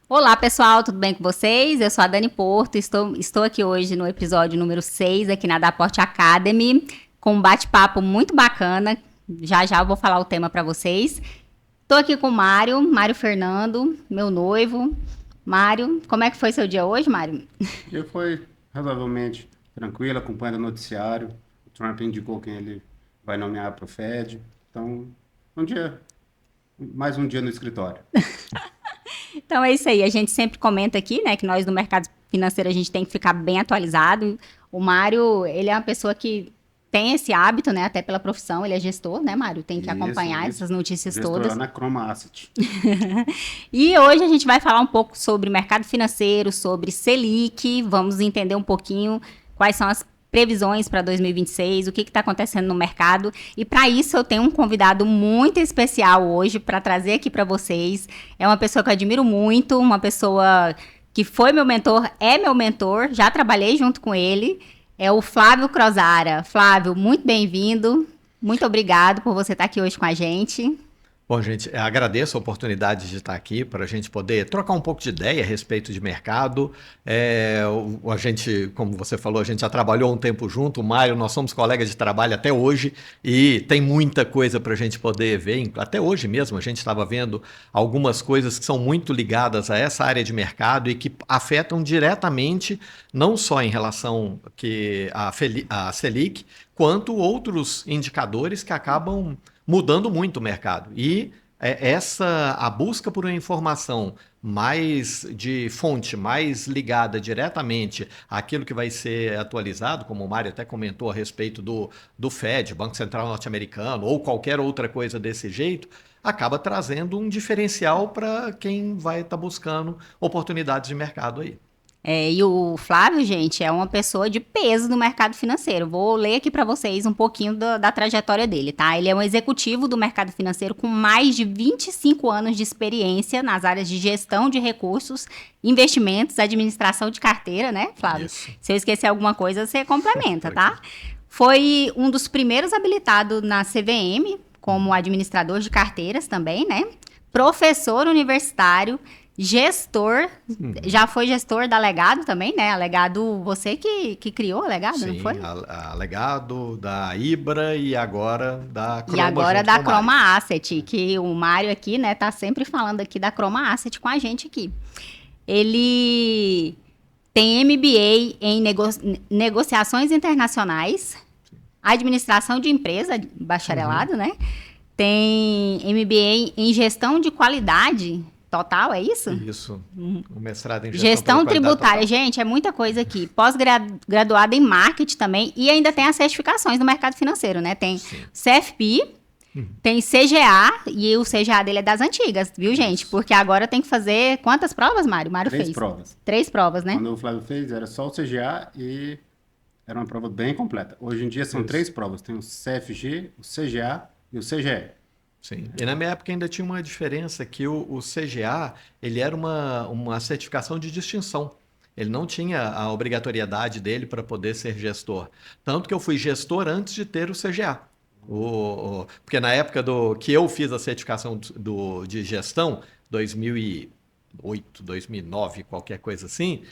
Olá, pessoal, tudo bem com vocês? Eu sou a Dani Porto, estou aqui hoje no episódio número 6 aqui na Daport Academy, com um bate-papo muito bacana. Já já eu vou falar o tema para vocês. Estou aqui com o Mário Fernando, meu noivo. Mário, como é que foi seu dia hoje, Mário? O dia foi razoavelmente tranquilo, acompanhando o noticiário. O Trump indicou quem ele vai nomear para o Fed. Então, um dia, mais um dia no escritório. Então é isso aí, a gente sempre comenta aqui, né, que nós do mercado financeiro a gente tem que ficar bem atualizado. O Mário, ele é uma pessoa que tem esse hábito, né, até pela profissão, ele é gestor, né, Mário? Tem que acompanhar Isso. essas notícias Gestor lá todas. na Chroma Asset. E hoje a gente vai falar um pouco sobre mercado financeiro, sobre Selic, vamos entender um pouquinho quais são as previsões para 2026, o que está acontecendo no mercado. E para isso eu tenho um convidado muito especial hoje para trazer aqui para vocês. É uma pessoa que eu admiro muito, uma pessoa que foi meu mentor, é meu mentor, já trabalhei junto com ele. É o Flávio Crozara. Flávio, muito bem-vindo. Muito obrigado por você estar aqui hoje com a gente. Bom, gente, agradeço a oportunidade de estar aqui para a gente poder trocar um pouco de ideia a respeito de mercado. A gente, como você falou, a gente já trabalhou um tempo junto, o Mário, nós somos colegas de trabalho até hoje e tem muita coisa para a gente poder ver. Até hoje mesmo a gente estava vendo algumas coisas que são muito ligadas a essa área de mercado e que afetam diretamente, não só em relação à Selic, quanto outros indicadores que acabam mudando muito o mercado. E a busca por uma informação mais de fonte, mais ligada diretamente àquilo que vai ser atualizado, como o Mário até comentou a respeito do Fed, Banco Central Norte-Americano, ou qualquer outra coisa desse jeito, acaba trazendo um diferencial para quem vai estar buscando oportunidades de mercado aí. E o Flávio, gente, é uma pessoa de peso no mercado financeiro. Vou ler aqui para vocês um pouquinho da trajetória dele, tá? Ele é um executivo do mercado financeiro com mais de 25 anos de experiência nas áreas de gestão de recursos, investimentos, administração de carteira, né, Flávio? Isso. Se eu esquecer alguma coisa, você complementa, tá? Foi um dos primeiros habilitados na CVM, como administrador de carteiras também, né? Professor universitário, gestor, já foi gestor da Legado também, né? A Legado, você que criou a Legado, não Sim, foi? a Legado, da Ibra e agora da E Croma agora junto da com o Mário. Chroma Asset, que o Mário aqui, né, tá sempre falando aqui da Chroma Asset com a gente aqui. Ele tem MBA em negociações internacionais, administração de empresa, bacharelado, né? Tem MBA em gestão de qualidade total, é isso? Isso, o mestrado em gestão pela Gestão qualidade tributária, total. gente, é muita coisa aqui. Pós-graduada em marketing também e ainda tem as certificações no mercado financeiro, né? Tem Sim. CFP, tem CGA e o CGA dele é das antigas, viu, gente? Isso. Porque agora tem que fazer quantas provas, Mário? Mário Três fez. provas. 3 provas, né? Quando o Flávio fez, era só o CGA e era uma prova bem completa. Hoje em dia são Isso. 3 provas. Tem o CFG, o CGA e o CGE. Sim. E na minha época ainda tinha uma diferença que o CGA, ele era uma certificação de distinção. Ele não tinha a obrigatoriedade dele para poder ser gestor. Tanto que eu fui gestor antes de ter o CGA. Porque na época que eu fiz a certificação de gestão, 2008, 2009, qualquer coisa assim,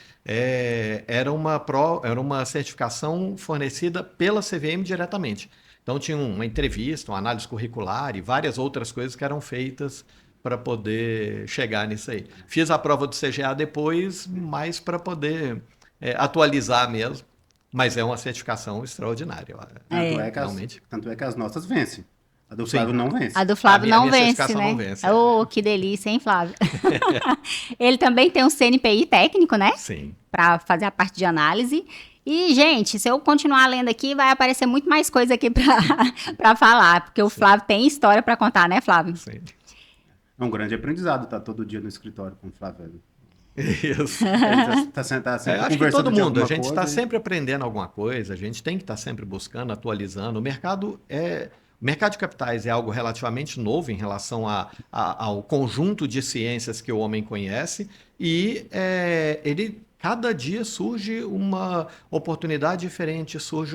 era uma certificação fornecida pela CVM diretamente. Então tinha uma entrevista, uma análise curricular e várias outras coisas que eram feitas para poder chegar nisso aí. Fiz a prova do CGA depois, mais para poder atualizar mesmo, mas é uma certificação extraordinária. Realmente. Tanto é que as nossas vencem. A do Sim. Flávio não vence. A do Flávio não minha vence, certificação né? não vence. Oh, que delícia, hein, Flávio? Ele também tem um CNPI técnico, né? Sim. Para fazer a parte de análise. E, gente, se eu continuar lendo aqui, vai aparecer muito mais coisa aqui para falar, porque o Flávio tem história para contar, né, Flávio? Sim. É um grande aprendizado estar todo dia no escritório com o Flávio. Isso. Ele está sempre Acho que conversando todo de mundo, a alguma gente está coisa. sempre aprendendo alguma coisa, a gente tem que estar sempre buscando, atualizando. O mercado de capitais é algo relativamente novo em relação ao conjunto de ciências que o homem conhece e ele cada dia surge uma oportunidade diferente, surge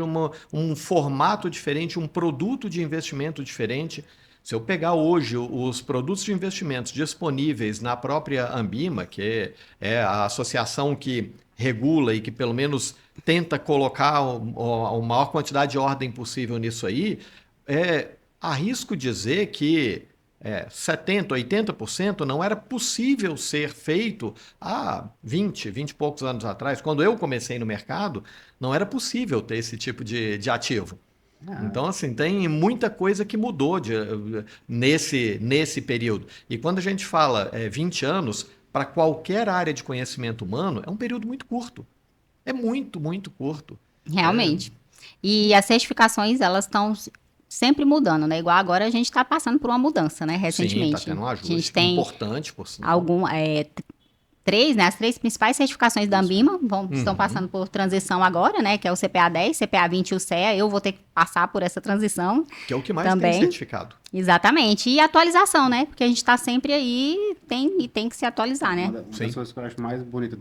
um formato diferente, um produto de investimento diferente. Se eu pegar hoje os produtos de investimentos disponíveis na própria Ambima, que é a associação que regula e que pelo menos tenta colocar a maior quantidade de ordem possível nisso aí, arrisco dizer que 70%, 80% não era possível ser feito há 20 e poucos anos atrás. Quando eu comecei no mercado, não era possível ter esse tipo de ativo. Então, assim, tem muita coisa que mudou nesse período. E quando a gente fala 20 anos, para qualquer área de conhecimento humano, é um período muito curto. É muito, muito curto. Realmente. E as certificações, elas estão sempre mudando, né? Igual agora a gente está passando por uma mudança, né? Recentemente. Sim, está tendo um A ajuste gente tem importante, por sinal. três, né? As três principais certificações da Ambima estão passando por transição agora, né? Que é o CPA 10, CPA 20 e o CEA. Eu vou ter que passar por essa transição. Que é o que mais também tem certificado. Exatamente. E atualização, né? Porque a gente está sempre aí e tem que se atualizar, né? Uma das coisas que eu acho mais bonita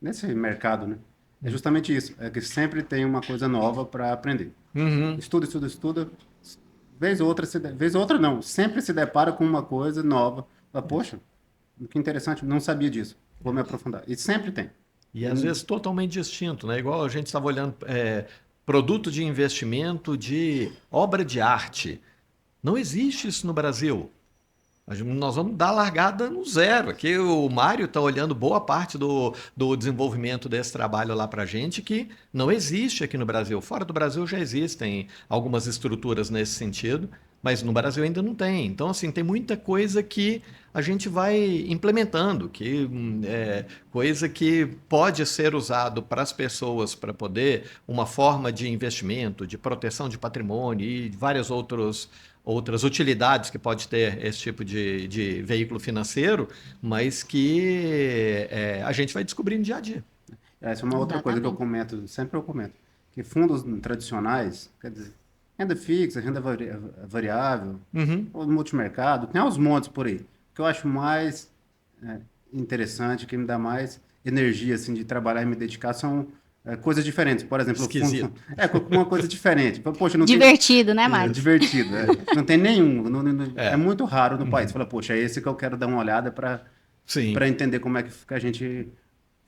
nesse mercado, né? É justamente isso. É que sempre tem uma coisa nova para aprender. Estuda. Vez ou outra não. Sempre se depara com uma coisa nova. Fala, poxa, que interessante, não sabia disso. Vou me aprofundar. E sempre tem. E às vezes totalmente distinto, né? Igual a gente estava olhando produto de investimento de obra de arte. Não existe isso no Brasil. Nós vamos dar largada no zero. Aqui o Mário está olhando boa parte do desenvolvimento desse trabalho lá para a gente, que não existe aqui no Brasil. Fora do Brasil já existem algumas estruturas nesse sentido, mas no Brasil ainda não tem. Então, assim, tem muita coisa que a gente vai implementando, coisa que pode ser usado para as pessoas para poder uma forma de investimento, de proteção de patrimônio e várias outras utilidades que pode ter esse tipo de veículo financeiro, mas que a gente vai descobrindo dia a dia. Essa é uma outra coisa que eu comento, sempre eu comento, que fundos tradicionais, quer dizer, renda fixa, renda variável, ou multimercado, tem aos montes por aí. O que eu acho mais interessante, que me dá mais energia assim, de trabalhar e me dedicar são coisas diferentes. Por exemplo, esquisito. Uma coisa diferente. Poxa, não Divertido, tem... né, Mário? Divertido. Não tem nenhum. É muito raro no país. Fala, poxa, é esse que eu quero dar uma olhada para entender como é que a gente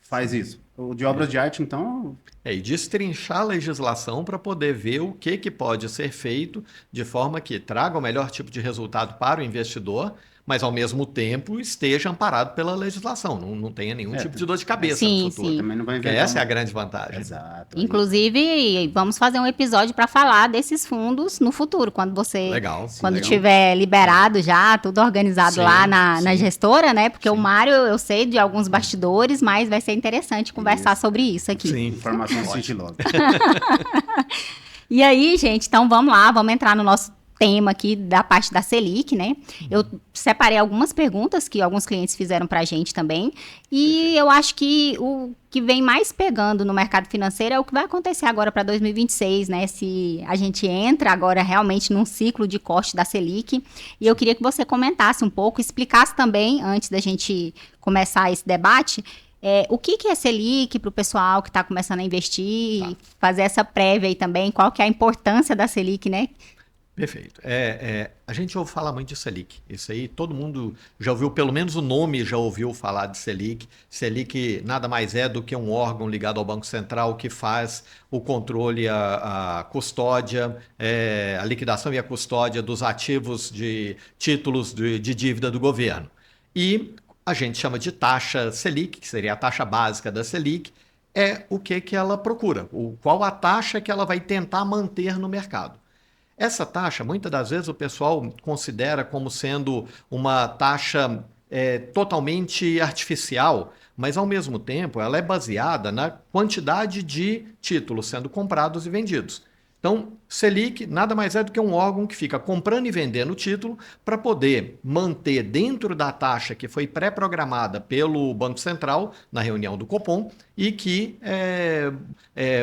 faz isso. O de obras de arte, então... E destrinchar a legislação para poder ver o que pode ser feito de forma que traga o melhor tipo de resultado para o investidor, mas ao mesmo tempo esteja amparado pela legislação, não tenha nenhum tipo de dor de cabeça no futuro. Sim. Também não vai inventar Essa é a grande vantagem. Exato. Inclusive, vamos fazer um episódio para falar desses fundos no futuro, quando tiver liberado já, tudo organizado lá na gestora, né? Porque o Mário, eu sei de alguns bastidores, mas vai ser interessante conversar sobre isso aqui. Sim. Informação sigilosa. E aí, gente, então vamos lá, vamos entrar no nosso tema aqui da parte da Selic, né? Eu separei algumas perguntas que alguns clientes fizeram para a gente também, e eu acho que o que vem mais pegando no mercado financeiro é o que vai acontecer agora para 2026, né? Se a gente entra agora realmente num ciclo de corte da Selic, e eu queria que você comentasse um pouco, explicasse também, antes da gente começar esse debate, o que é Selic para o pessoal que está começando a investir, fazer essa prévia aí também, qual que é a importância da Selic, né? Perfeito. A gente ouve falar muito de Selic. Isso aí, todo mundo já ouviu, pelo menos o nome já ouviu falar de Selic. Selic nada mais é do que um órgão ligado ao Banco Central que faz o controle, a custódia, a liquidação e a custódia dos ativos de títulos de dívida do governo. E a gente chama de taxa Selic, que seria a taxa básica da Selic, é o que ela procura, qual a taxa que ela vai tentar manter no mercado. Essa taxa, muitas das vezes, o pessoal considera como sendo uma taxa totalmente artificial, mas, ao mesmo tempo, ela é baseada na quantidade de títulos sendo comprados e vendidos. Então, Selic nada mais é do que um órgão que fica comprando e vendendo título para poder manter dentro da taxa que foi pré-programada pelo Banco Central na reunião do Copom e que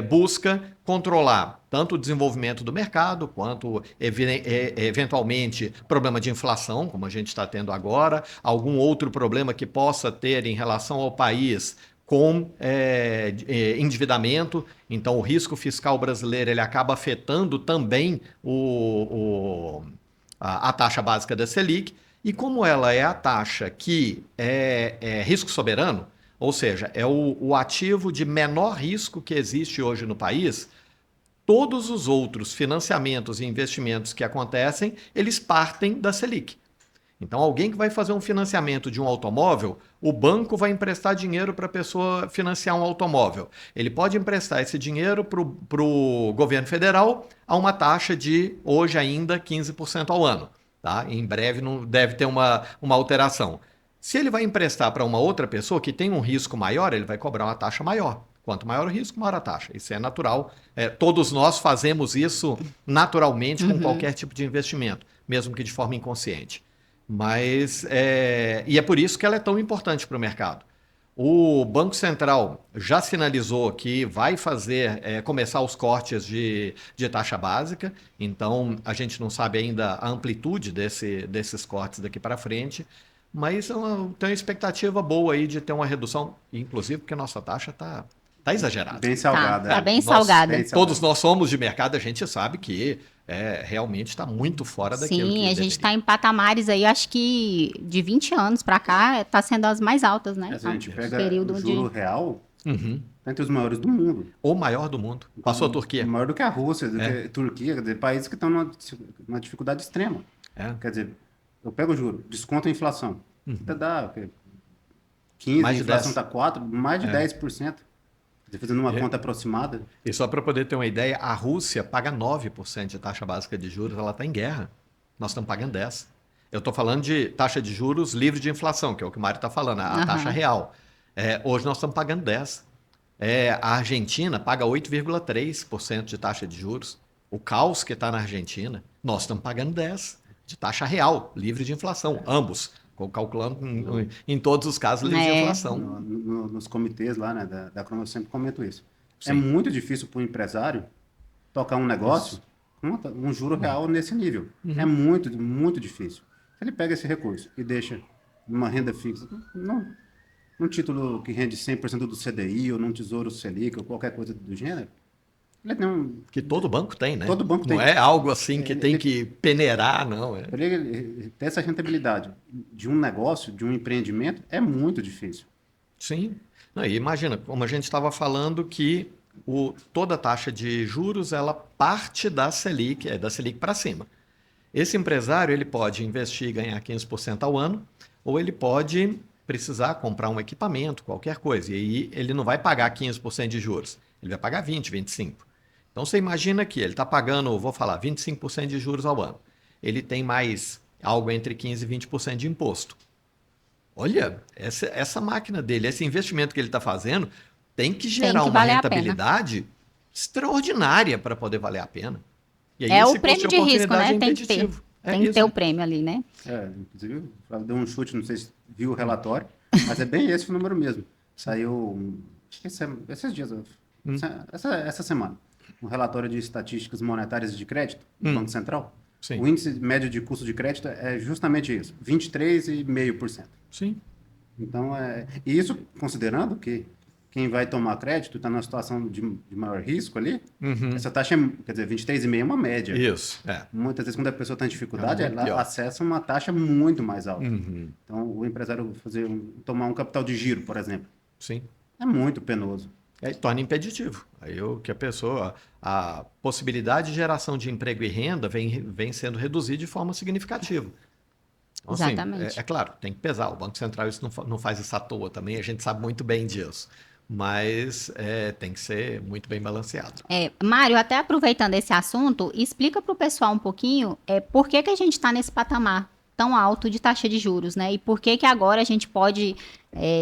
busca controlar tanto o desenvolvimento do mercado quanto, eventualmente, problema de inflação, como a gente está tendo agora, algum outro problema que possa ter em relação ao país com endividamento. Então, o risco fiscal brasileiro ele acaba afetando também a taxa básica da Selic, e como ela é a taxa que é risco soberano, ou seja, é o ativo de menor risco que existe hoje no país, todos os outros financiamentos e investimentos que acontecem, eles partem da Selic. Então, alguém que vai fazer um financiamento de um automóvel, o banco vai emprestar dinheiro para a pessoa financiar um automóvel. Ele pode emprestar esse dinheiro para o governo federal a uma taxa de, hoje ainda, 15% ao ano. Tá? Em breve não deve ter uma alteração. Se ele vai emprestar para uma outra pessoa que tem um risco maior, ele vai cobrar uma taxa maior. Quanto maior o risco, maior a taxa. Isso é natural. Todos nós fazemos isso naturalmente com qualquer tipo de investimento, mesmo que de forma inconsciente. Mas, e é por isso que ela é tão importante para o mercado. O Banco Central já sinalizou que vai começar os cortes de taxa básica, então a gente não sabe ainda a amplitude desses cortes daqui para frente, mas tem uma expectativa boa aí de ter uma redução, inclusive porque a nossa taxa está exagerada. Bem salgada. Tá bem salgada. Todos nós somos de mercado, a gente sabe que realmente está muito fora daquilo que Sim, a gente está em patamares aí, acho que de 20 anos para cá, está sendo as mais altas, né? Se a gente pega o juro real, entre os maiores do mundo. O maior do mundo. Passou a Turquia. Maior do que a Rússia, do que a Turquia, quer dizer, países que estão numa dificuldade extrema. Quer dizer, eu pego o juro, desconto a inflação. Até dá 15%, a inflação está 4%, mais de 10%. Fazendo uma conta aproximada. E só para poder ter uma ideia, a Rússia paga 9% de taxa básica de juros, ela está em guerra. Nós estamos pagando 10%. Eu estou falando de taxa de juros livre de inflação, que é o que o Mário está falando, a taxa real. Hoje nós estamos pagando 10%. A Argentina paga 8,3% de taxa de juros. O caos que está na Argentina, nós estamos pagando 10% de taxa real, livre de inflação, ambos. Calculando em todos os casos livre de inflação. Nos comitês lá, né, da Crono, eu sempre comento isso. Sim. É muito difícil para o empresário tocar um negócio com um juro real nesse nível. É muito, muito difícil. Se ele pega esse recurso e deixa numa renda fixa, num título que rende 100% do CDI, ou num Tesouro Selic, ou qualquer coisa do gênero, ele tem que todo banco tem, né? Todo banco tem. Não é algo assim que tem que peneirar, não. Ele ter essa rentabilidade de um negócio, de um empreendimento, é muito difícil. Sim. Não, e imagina, como a gente estava falando que toda a taxa de juros, ela parte da Selic para cima. Esse empresário, ele pode investir e ganhar 15% ao ano, ou ele pode precisar comprar um equipamento, qualquer coisa. E aí ele não vai pagar 15% de juros, ele vai pagar 20%, 25%. Então, você imagina que ele está pagando, vou falar, 25% de juros ao ano. Ele tem mais algo entre 15% e 20% de imposto. Olha, essa máquina dele, esse investimento que ele está fazendo, tem que gerar uma rentabilidade extraordinária para poder valer a pena. E aí, o prêmio de risco, né? Tem que ter. Tem que ter o prêmio ali, né? Inclusive, eu dei um chute, não sei se viu o relatório, mas é bem esse o número mesmo. Saiu esses dias, essa semana. Um relatório de estatísticas monetárias de crédito do Banco Central. Sim. O índice médio de custo de crédito é justamente isso, 23,5%. Sim. Então, e isso considerando que quem vai tomar crédito está numa situação de maior risco ali, essa taxa, quer dizer, 23,5% é uma média. Isso, Muitas vezes, quando a pessoa está em dificuldade, ela acessa uma taxa muito mais alta. Então, o empresário tomar um capital de giro, por exemplo, sim, é muito penoso. Torna impeditivo. Aí que a possibilidade de geração de emprego e renda vem sendo reduzida de forma significativa. Então, exatamente. Assim, é claro, tem que pesar. O Banco Central isso não faz isso à toa também, a gente sabe muito bem disso. Mas tem que ser muito bem balanceado. Mário, até aproveitando esse assunto, explica para o pessoal um pouquinho por que a gente está nesse patamar tão alto de taxa de juros, né? E por que agora a gente pode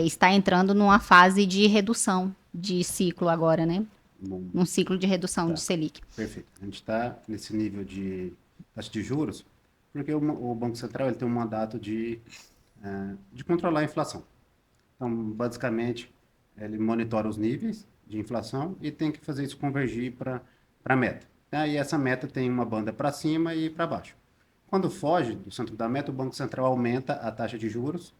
estar entrando numa fase de redução de ciclo agora, né? Num ciclo de redução de Selic. Perfeito. A gente está nesse nível de taxa de juros porque o Banco Central ele tem um mandato de controlar a inflação. Então, basicamente, ele monitora os níveis de inflação e tem que fazer isso convergir para a meta. E essa meta tem uma banda para cima e para baixo. Quando foge do centro da meta, o Banco Central aumenta a taxa de juros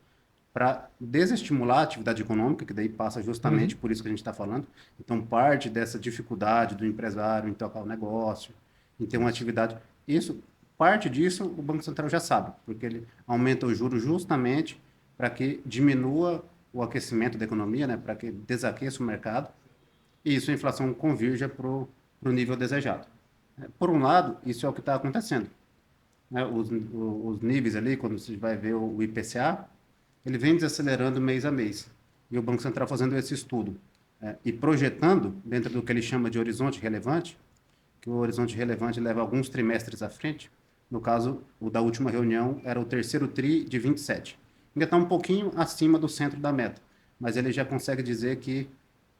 para desestimular a atividade econômica, que daí passa justamente por isso que a gente está falando. Então, parte dessa dificuldade do empresário em tocar o negócio, em ter uma atividade, isso parte disso o Banco Central já sabe, porque ele aumenta o juro justamente para que diminua o aquecimento da economia, né, para que desaqueça o mercado, e isso a inflação convirja para o nível desejado. Por um lado, isso é o que está acontecendo. Né, os níveis ali, quando você vai ver o IPCA, ele vem desacelerando mês a mês. E o Banco Central fazendo esse estudo e projetando dentro do que ele chama de horizonte relevante, que o horizonte relevante leva alguns trimestres à frente. No caso, o da última reunião era o terceiro TRI de 27. Ainda está um pouquinho acima do centro da meta, mas ele já consegue dizer que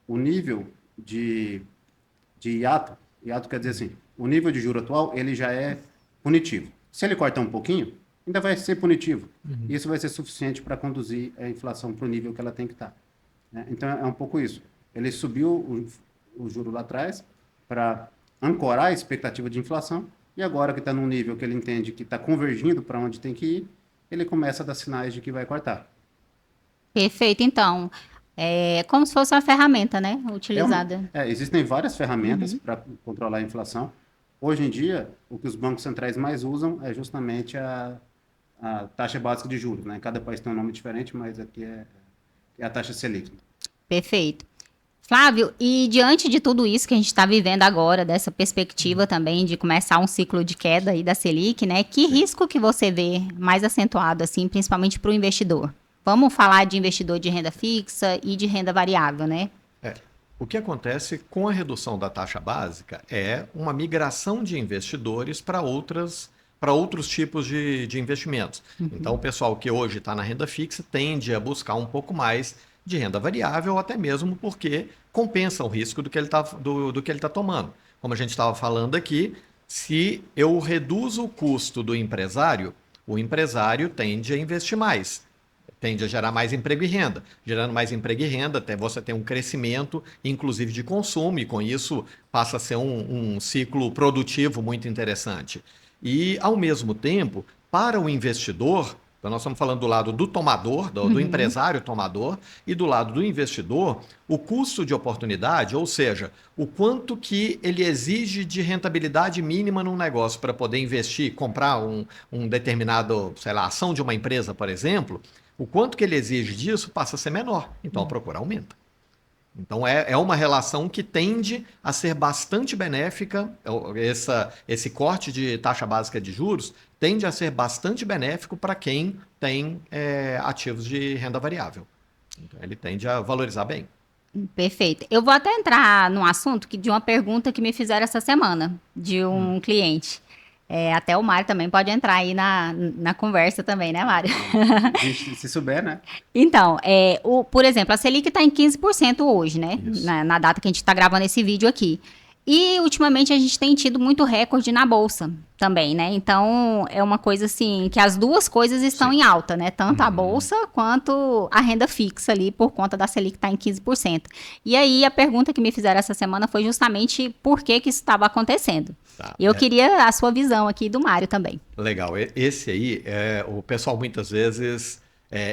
o nível de hiato quer dizer assim, o nível de juro atual, ele já é punitivo. Se ele cortar um pouquinho, ainda vai ser punitivo. Isso vai ser suficiente para conduzir a inflação para o nível que ela tem que estar. Né? Então, é um pouco isso. Ele subiu o juro lá atrás para ancorar a expectativa de inflação, e agora que está num nível que ele entende que está convergindo para onde tem que ir, ele começa a dar sinais de que vai cortar. Perfeito, então. É como se fosse uma ferramenta, né? Utilizada. Existem várias ferramentas para controlar a inflação. Hoje em dia, o que os bancos centrais mais usam é justamente a taxa básica de juros. Né? Cada país tem um nome diferente, mas aqui é a taxa Selic. Perfeito. Flávio, e diante de tudo isso que a gente está vivendo agora, dessa perspectiva também de começar um ciclo de queda aí da Selic, né? Que risco que você vê mais acentuado, assim, principalmente para o investidor? Vamos falar de investidor de renda fixa e de renda variável, né? O que acontece com a redução da taxa básica é uma migração de investidores para outros tipos de investimentos. Então, o pessoal que hoje está na renda fixa tende a buscar um pouco mais de renda variável, ou até mesmo porque compensa o risco do que ele está tomando. Como a gente estava falando aqui, se eu reduzo o custo do empresário, o empresário tende a investir mais. Tende a gerar mais emprego e renda. Gerando mais emprego e renda, até você tem um crescimento, inclusive de consumo, e com isso passa a ser um ciclo produtivo muito interessante. E, ao mesmo tempo, para o investidor, então nós estamos falando do lado do tomador, do empresário tomador, e do lado do investidor, o custo de oportunidade, ou seja, o quanto que ele exige de rentabilidade mínima num negócio para poder investir, comprar um determinado, sei lá, ação de uma empresa, por exemplo, o quanto que ele exige disso passa a ser menor. Então a procura aumenta. Então é uma relação que tende a ser bastante benéfica. Esse corte de taxa básica de juros tende a ser bastante benéfico para quem tem ativos de renda variável. Então ele tende a valorizar bem. Perfeito. Eu vou até entrar num assunto de uma pergunta que me fizeram essa semana de um cliente. Até o Mário também pode entrar aí na conversa também, né, Mário? Se souber, né? Então, por exemplo, a Selic está em 15% hoje, né? Na data que a gente está gravando esse vídeo aqui. E, ultimamente, a gente tem tido muito recorde na Bolsa também, né? Então, é uma coisa assim, que as duas coisas estão em alta, né? Tanto a Bolsa quanto a renda fixa ali, por conta da Selic estar em 15%. E aí, a pergunta que me fizeram essa semana foi justamente por que isso estava acontecendo. E eu queria a sua visão aqui do Mário também. Legal. Esse aí, o pessoal muitas vezes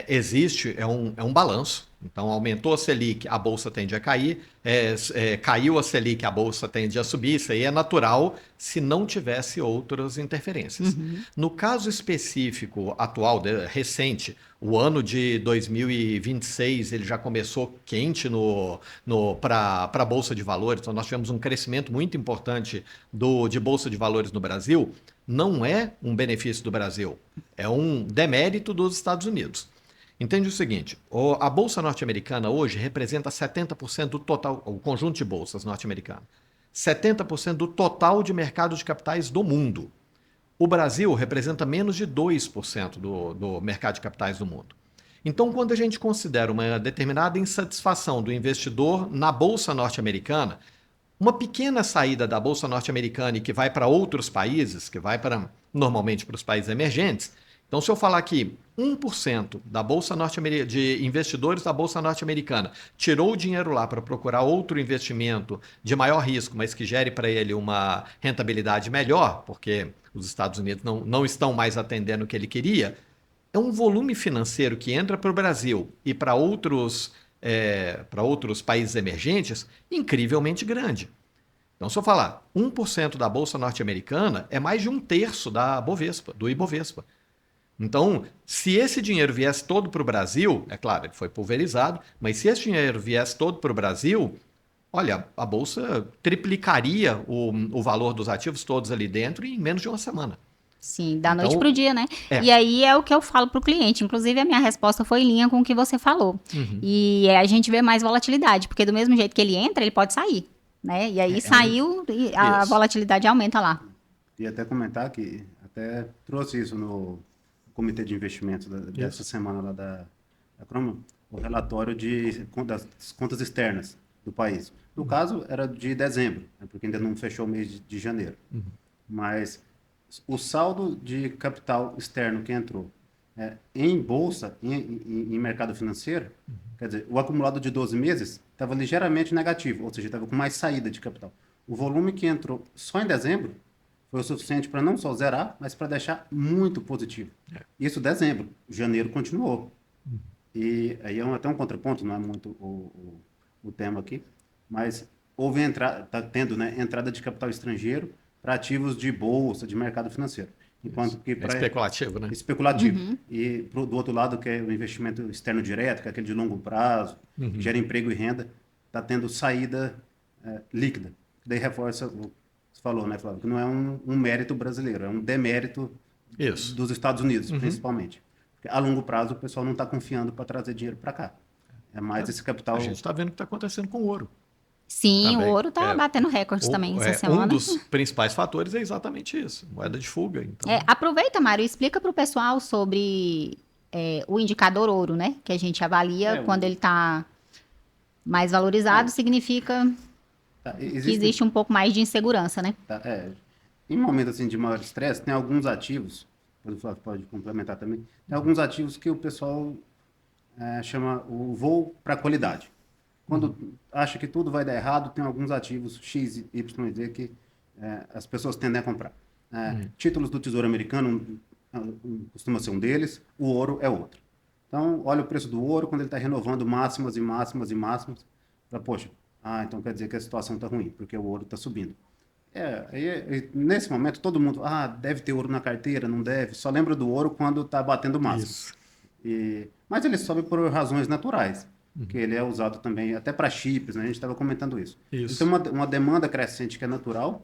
existe, é um balanço. Então, aumentou a Selic, a Bolsa tende a cair. Caiu a Selic, a Bolsa tende a subir. Isso aí é natural se não tivesse outras interferências. No caso específico atual, recente, o ano de 2026, ele já começou quente para a Bolsa de Valores. Então, nós tivemos um crescimento muito importante de Bolsa de Valores no Brasil. Não é um benefício do Brasil, é um demérito dos Estados Unidos. Entende o seguinte, a Bolsa norte-americana hoje representa 70% do total, o conjunto de bolsas norte-americanas, 70% do total de mercado de capitais do mundo. O Brasil representa menos de 2% do mercado de capitais do mundo. Então, quando a gente considera uma determinada insatisfação do investidor na Bolsa norte-americana, uma pequena saída da Bolsa norte-americana e que vai para outros países, que vai normalmente para os países emergentes. Então, se eu falar que 1% da Bolsa de investidores da Bolsa norte-americana tirou o dinheiro lá para procurar outro investimento de maior risco, mas que gere para ele uma rentabilidade melhor, porque os Estados Unidos não estão mais atendendo o que ele queria, é um volume financeiro que entra para o Brasil e para outros países emergentes incrivelmente grande. Então, se eu falar 1% da Bolsa norte-americana, é mais de 1/3 da Bovespa, do Ibovespa. Então, se esse dinheiro viesse todo para o Brasil, é claro, ele foi pulverizado, mas se esse dinheiro viesse todo para o Brasil, olha, a Bolsa triplicaria o valor dos ativos todos ali dentro em menos de uma semana. Sim, da noite para o dia, né? E aí é o que eu falo para o cliente. Inclusive, a minha resposta foi em linha com o que você falou. E a gente vê mais volatilidade, porque do mesmo jeito que ele entra, ele pode sair, né? E aí saiu e a volatilidade aumenta lá. E até comentar que até trouxe isso no comitê de investimentos dessa semana lá da Chroma, o relatório das contas externas do país. No caso, era de dezembro, né, porque ainda não fechou o mês de janeiro. Mas o saldo de capital externo que entrou em bolsa, em mercado financeiro, quer dizer, o acumulado de 12 meses estava ligeiramente negativo, ou seja, estava com mais saída de capital. O volume que entrou só em dezembro foi o suficiente para não só zerar, mas para deixar muito positivo. Isso dezembro. Janeiro continuou. E aí é até um contraponto, não é muito o tema aqui, mas houve está tendo, né, entrada de capital estrangeiro para ativos de bolsa, de mercado financeiro. Enquanto que é especulativo, né? Especulativo. E do outro lado, que é o investimento externo direto, que é aquele de longo prazo, que gera emprego e renda, está tendo saída líquida. Daí reforça o que você falou, né, Flávio? Que não é um mérito brasileiro, é um demérito dos Estados Unidos, principalmente. Porque a longo prazo o pessoal não está confiando para trazer dinheiro para cá. É mais esse capital... A gente está vendo o que está acontecendo com o ouro. Sim, também. O ouro está batendo recorde também essa semana. Um dos principais fatores é exatamente isso, moeda de fuga. Então... aproveita, Mário, e explica para o pessoal sobre o indicador ouro, né? Que a gente avalia quando ele está mais valorizado, significa que existe um pouco mais de insegurança, né? Em momentos assim, de maior estresse, tem alguns ativos, o Flávio pode complementar também, tem alguns ativos que o pessoal chama o voo para qualidade. Quando acha que tudo vai dar errado, tem alguns ativos X, Y e Z que as pessoas tendem a comprar. Títulos do Tesouro Americano costuma ser um deles, o ouro é outro. Então, olha o preço do ouro quando ele está renovando máximas e máximas e máximas. Poxa, então quer dizer que a situação está ruim, porque o ouro está subindo. Nesse momento, todo mundo, deve ter ouro na carteira, não deve. Só lembra do ouro quando está batendo máximo. Mas ele sobe por razões naturais. Que ele é usado também até para chips, né? A gente estava comentando isso. Ele tem uma demanda crescente que é natural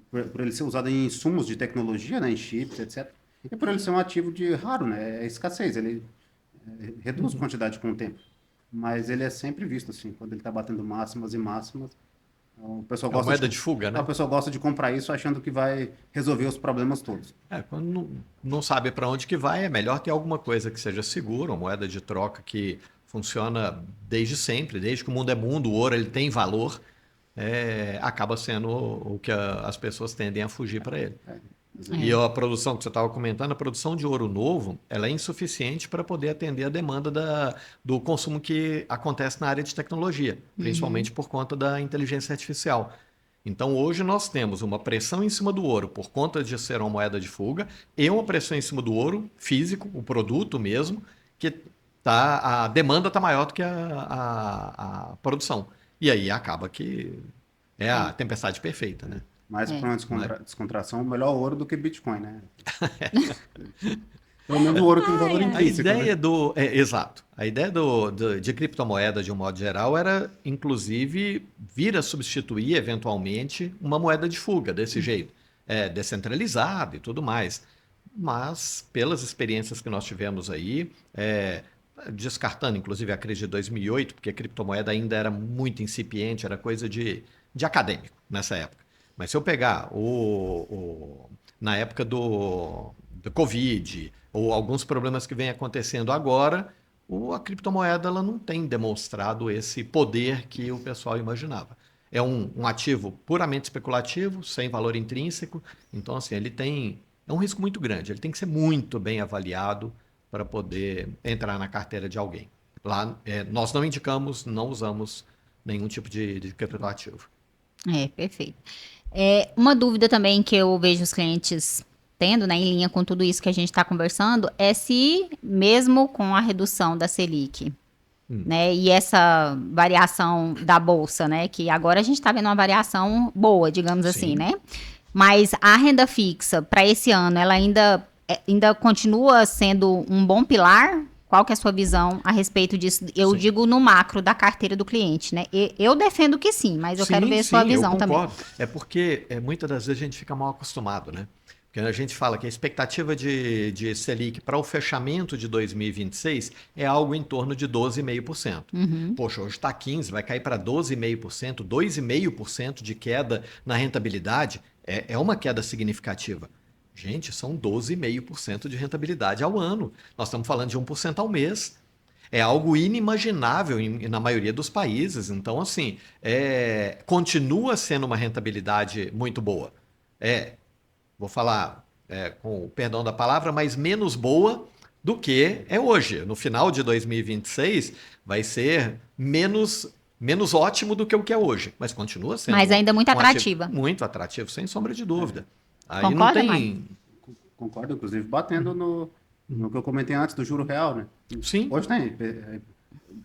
por ele ser usado em insumos de tecnologia, né? Em chips, etc. E por ele ser um ativo de raro, né? É escassez, ele reduz a quantidade com o tempo. Mas ele é sempre visto assim, quando ele está batendo máximas e máximas. O pessoal gosta moeda de fuga, né? O pessoal gosta de comprar isso achando que vai resolver os problemas todos. Quando não sabe para onde que vai, é melhor ter alguma coisa que seja segura, uma moeda de troca que funciona desde sempre, desde que o mundo é mundo, o ouro ele tem valor, acaba sendo o que as pessoas tendem a fugir para ele. E a produção que você estava comentando, a produção de ouro novo, ela é insuficiente para poder atender a demanda do consumo que acontece na área de tecnologia, principalmente por conta da inteligência artificial. Então, hoje nós temos uma pressão em cima do ouro por conta de ser uma moeda de fuga e uma pressão em cima do ouro físico, o produto mesmo, que a demanda está maior do que a produção. E aí acaba que é a tempestade perfeita, né? Mais para uma descontração, melhor ouro do que Bitcoin, né? Pelo menos o ouro tem um valor intrínseco. A ideia exato. A ideia de criptomoeda, de um modo geral, era, inclusive, vir a substituir, eventualmente, uma moeda de fuga desse jeito. Descentralizada e tudo mais. Mas, pelas experiências que nós tivemos aí, descartando, inclusive, a crise de 2008, porque a criptomoeda ainda era muito incipiente, era coisa de acadêmico nessa época. Mas se eu pegar na época do Covid, ou alguns problemas que vêm acontecendo agora, a criptomoeda ela não tem demonstrado esse poder que o pessoal imaginava. É um ativo puramente especulativo, sem valor intrínseco, então assim, é um risco muito grande, ele tem que ser muito bem avaliado para poder entrar na carteira de alguém. Lá, nós não indicamos, não usamos nenhum tipo de criptoativo. Perfeito. Uma dúvida também que eu vejo os clientes tendo, né, em linha com tudo isso que a gente está conversando, é se mesmo com a redução da Selic, né? E essa variação da bolsa, né? Que agora a gente está vendo uma variação boa, digamos assim, né? Mas a renda fixa para esse ano, ela ainda continua sendo um bom pilar? Qual que é a sua visão a respeito disso? Eu digo no macro da carteira do cliente, né? Eu defendo que sim, mas eu quero ver a sua visão também. É porque muitas das vezes a gente fica mal acostumado, né? Porque a gente fala que a expectativa de Selic para o fechamento de 2026 é algo em torno de 12,5%. Poxa, hoje está 15%, vai cair para 12,5%, 2,5% de queda na rentabilidade. É uma queda significativa. Gente, são 12,5% de rentabilidade ao ano. Nós estamos falando de 1% ao mês. É algo inimaginável na maioria dos países. Então, assim, continua sendo uma rentabilidade muito boa. Vou falar com o perdão da palavra, mas menos boa do que é hoje. No final de 2026, vai ser menos ótimo do que o que é hoje, mas continua sendo. Mas ainda muito atrativa. Muito atrativo, sem sombra de dúvida. Aí Concorda, não tem. Concordo, inclusive, batendo no que eu comentei antes do juro real, né? Sim. Hoje tem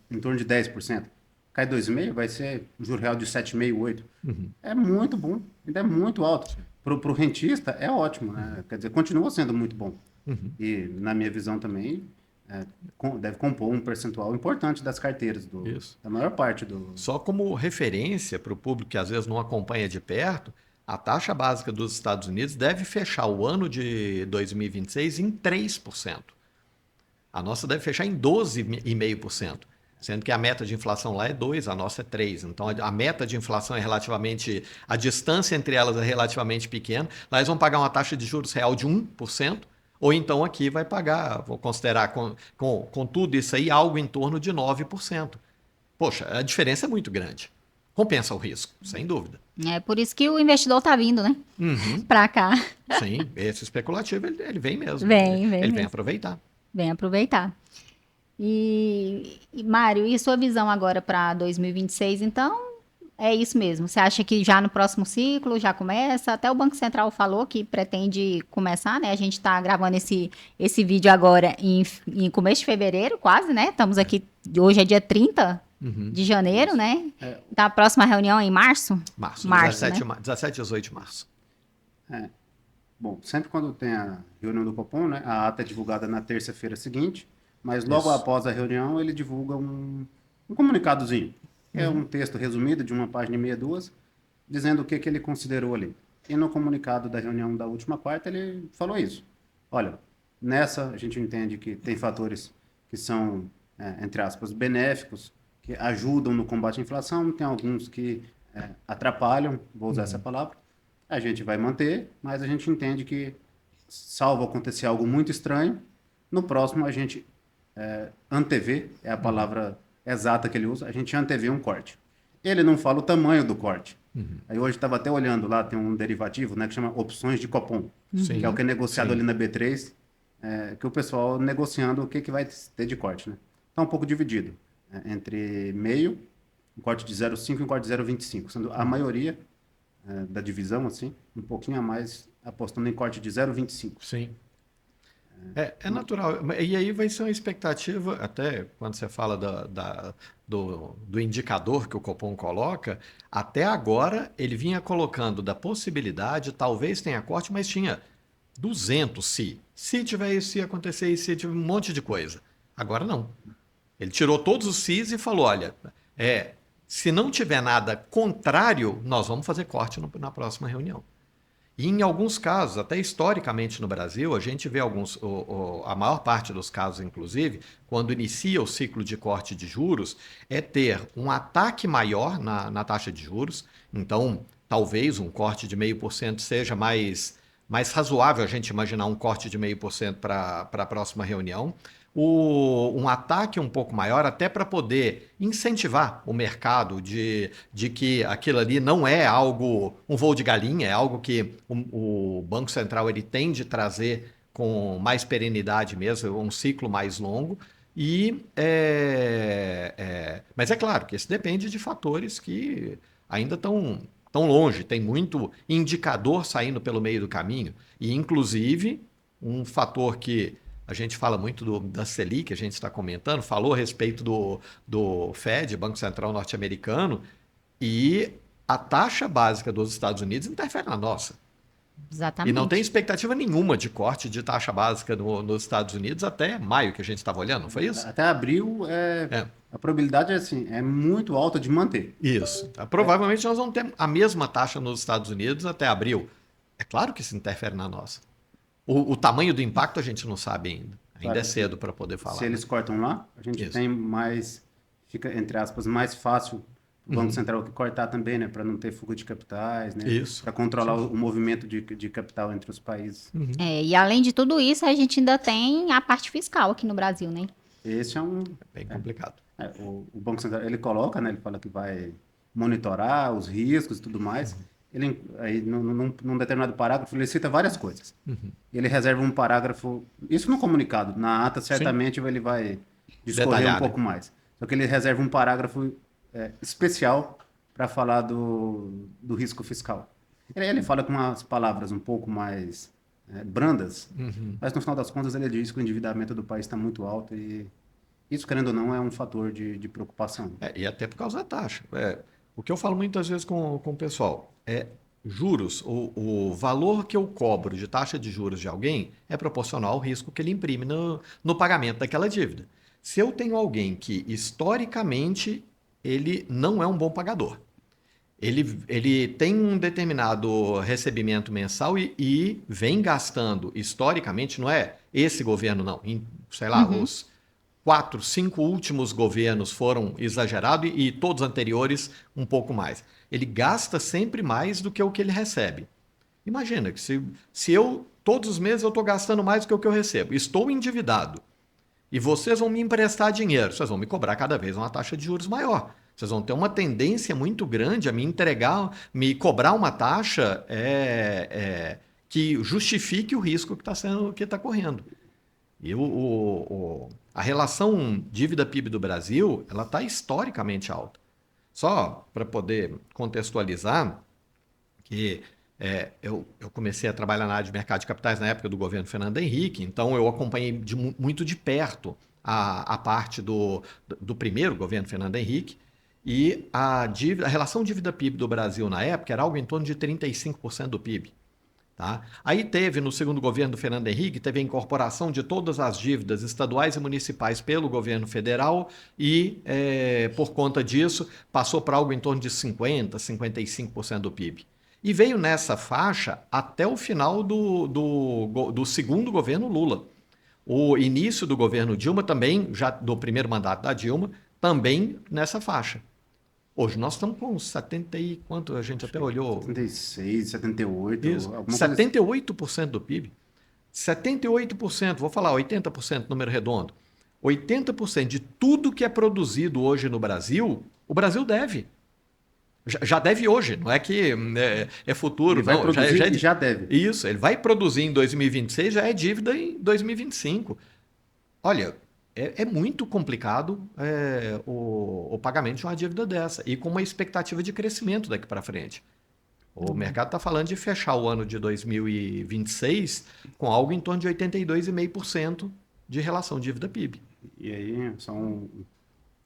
em torno de 10%. Cai 2,5%, vai ser um juro real de 7,5%, 8%. É muito bom, ainda é muito alto. Para o rentista é ótimo, né? Quer dizer, continua sendo muito bom. E, na minha visão também, deve compor um percentual importante das carteiras, da maior parte do... Só como referência para o público que às vezes não acompanha de perto, a taxa básica dos Estados Unidos deve fechar o ano de 2026 em 3%. A nossa deve fechar em 12,5%. Sendo que a meta de inflação lá é 2, a nossa é 3. Então, a meta de inflação é relativamente... A distância entre elas é relativamente pequena. Lá eles vão pagar uma taxa de juros real de 1%, ou então aqui vai pagar, vou considerar com tudo isso aí, algo em torno de 9%. Poxa, a diferença é muito grande. Compensa o risco, sem dúvida. É por isso que o investidor está vindo, né? Para cá. Sim, esse especulativo, ele vem mesmo. Ele vem aproveitar. Vem aproveitar. E Mário, e sua visão agora para 2026? Então, é isso mesmo. Você acha que já no próximo ciclo já começa? Até o Banco Central falou que pretende começar, né? A gente está gravando esse vídeo agora em começo de fevereiro, quase, né? Estamos aqui, hoje é dia 30 de janeiro, né? Tá a próxima reunião é em março? Março, 17, né? 17 e 18 de março. Bom, sempre quando tem a reunião do Copom, né? A ata é divulgada na terça-feira seguinte, mas logo após a reunião ele divulga um comunicadozinho. É um texto resumido de uma página e meia, 2, dizendo o que ele considerou ali. E no comunicado da reunião da última quarta ele falou isso. Olha, nessa a gente entende que tem fatores que são, entre aspas, benéficos, que ajudam no combate à inflação, tem alguns que atrapalham, vou usar essa palavra. A gente vai manter, mas a gente entende que, salvo acontecer algo muito estranho, no próximo a gente antevê, é a palavra exata que ele usa, a gente antevê um corte. Ele não fala o tamanho do corte. Aí hoje estava até olhando lá, tem um derivativo, né, que chama opções de Copom, que é o que é negociado ali na B3, que o pessoal negociando o que vai ter de corte. Né? Está um pouco dividido entre meio, um corte de 0,5 e um corte de 0,25, sendo a maioria da divisão, assim, um pouquinho a mais apostando em corte de 0,25. Sim. É natural. E aí vai ser uma expectativa, até quando você fala do indicador que o Copom coloca, até agora ele vinha colocando da possibilidade, talvez tenha corte, mas tinha 200 se tiver isso, se acontecer isso, se tiver um monte de coisa. Agora não. Ele tirou todos os SIs e falou, olha, se não tiver nada contrário, nós vamos fazer corte na próxima reunião. E em alguns casos, até historicamente no Brasil, a gente vê a maior parte dos casos, inclusive, quando inicia o ciclo de corte de juros, é ter um ataque maior na taxa de juros. Então, talvez um corte de 0,5% seja mais razoável a gente imaginar um corte de 0,5% para a próxima reunião. Um ataque um pouco maior, até para poder incentivar o mercado de que aquilo ali não é algo, um voo de galinha, é algo que o Banco Central ele tem de trazer com mais perenidade mesmo, um ciclo mais longo. Mas é claro que isso depende de fatores que ainda estão longe, tem muito indicador saindo pelo meio do caminho, e inclusive um fator que A gente fala muito da Selic, a gente está comentando, falou a respeito do Fed, Banco Central norte-americano, e a taxa básica dos Estados Unidos interfere na nossa. Exatamente. E não tem expectativa nenhuma de corte de taxa básica nos Estados Unidos até maio, que a gente estava olhando, não foi isso? Até abril, a probabilidade é muito alta de manter. Isso. Provavelmente nós vamos ter a mesma taxa nos Estados Unidos até abril. É claro que isso interfere na nossa. O tamanho do impacto a gente não sabe ainda. Ainda é cedo para poder falar. Se eles cortam lá, a gente tem mais, fica, entre aspas, mais fácil o Banco Central que cortar também, né? Para não ter fuga de capitais, né? Para controlar o movimento de capital entre os países. E além de tudo isso, a gente ainda tem a parte fiscal aqui no Brasil, né? Esse é bem complicado. O Banco Central, ele coloca, né? Ele fala que vai monitorar os riscos e tudo mais. Ele, aí, num determinado parágrafo, ele cita várias coisas. Ele reserva um parágrafo, isso no comunicado, na ata certamente ele vai discorrer um pouco mais. Só que ele reserva um parágrafo especial para falar do risco fiscal. Ele fala com umas palavras um pouco mais brandas, mas no final das contas ele diz que o endividamento do país está muito alto e isso, querendo ou não, é um fator de preocupação. E até por causa da taxa. O que eu falo muitas vezes com o pessoal é juros, o valor que eu cobro de taxa de juros de alguém é proporcional ao risco que ele imprime no pagamento daquela dívida. Se eu tenho alguém que, historicamente, ele não é um bom pagador, ele tem um determinado recebimento mensal e vem gastando, historicamente, não é esse governo, não, sei lá, os 4, 5 últimos governos foram exagerados e todos os anteriores um pouco mais. Ele gasta sempre mais do que o que ele recebe. Imagina que se eu, todos os meses, eu estou gastando mais do que o que eu recebo, estou endividado, e vocês vão me emprestar dinheiro, vocês vão me cobrar cada vez uma taxa de juros maior. Vocês vão ter uma tendência muito grande a me cobrar uma taxa que justifique o risco que está correndo. E a relação dívida-PIB do Brasil, ela está historicamente alta. Só para poder contextualizar, que eu comecei a trabalhar na área de mercado de capitais na época do governo Fernando Henrique, então eu acompanhei muito de perto a parte do primeiro governo Fernando Henrique, e a relação dívida-PIB do Brasil na época era algo em torno de 35% do PIB. Tá? Aí teve, no segundo governo do Fernando Henrique, teve a incorporação de todas as dívidas estaduais e municipais pelo governo federal e, por conta disso, passou para algo em torno de 50%, 55% do PIB. E veio nessa faixa até o final do segundo governo Lula. O início do governo Dilma também, já do primeiro mandato da Dilma, também nessa faixa. Hoje nós estamos com 70 e quanto? A gente até olhou. 76, 78. Isso. 78% do PIB. 78%, vou falar 80%, número redondo. 80% de tudo que é produzido hoje no Brasil, o Brasil deve. Já deve hoje, não é que é futuro. Ele vai produzir já deve. Isso, ele vai produzir em 2026, já é dívida em 2025. Olha, é muito complicado o pagamento de uma dívida dessa e com uma expectativa de crescimento daqui para frente. O mercado está falando de fechar o ano de 2026 com algo em torno de 82,5% de relação dívida-PIB. E aí, só um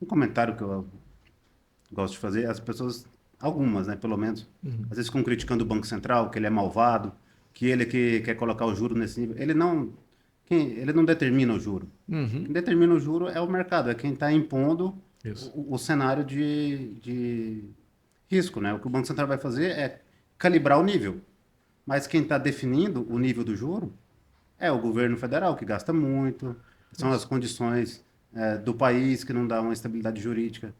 comentário que eu gosto de fazer. As pessoas, algumas, né, pelo menos, às vezes ficam criticando o Banco Central, que ele é malvado, que ele que quer colocar o juro nesse nível. Ele não determina o juro. Quem determina o juro é o mercado, é quem está impondo o cenário de risco, né? O que o Banco Central vai fazer é calibrar o nível. Mas quem está definindo o nível do juro é o governo federal, que gasta muito, são as condições do país que não dá uma estabilidade jurídica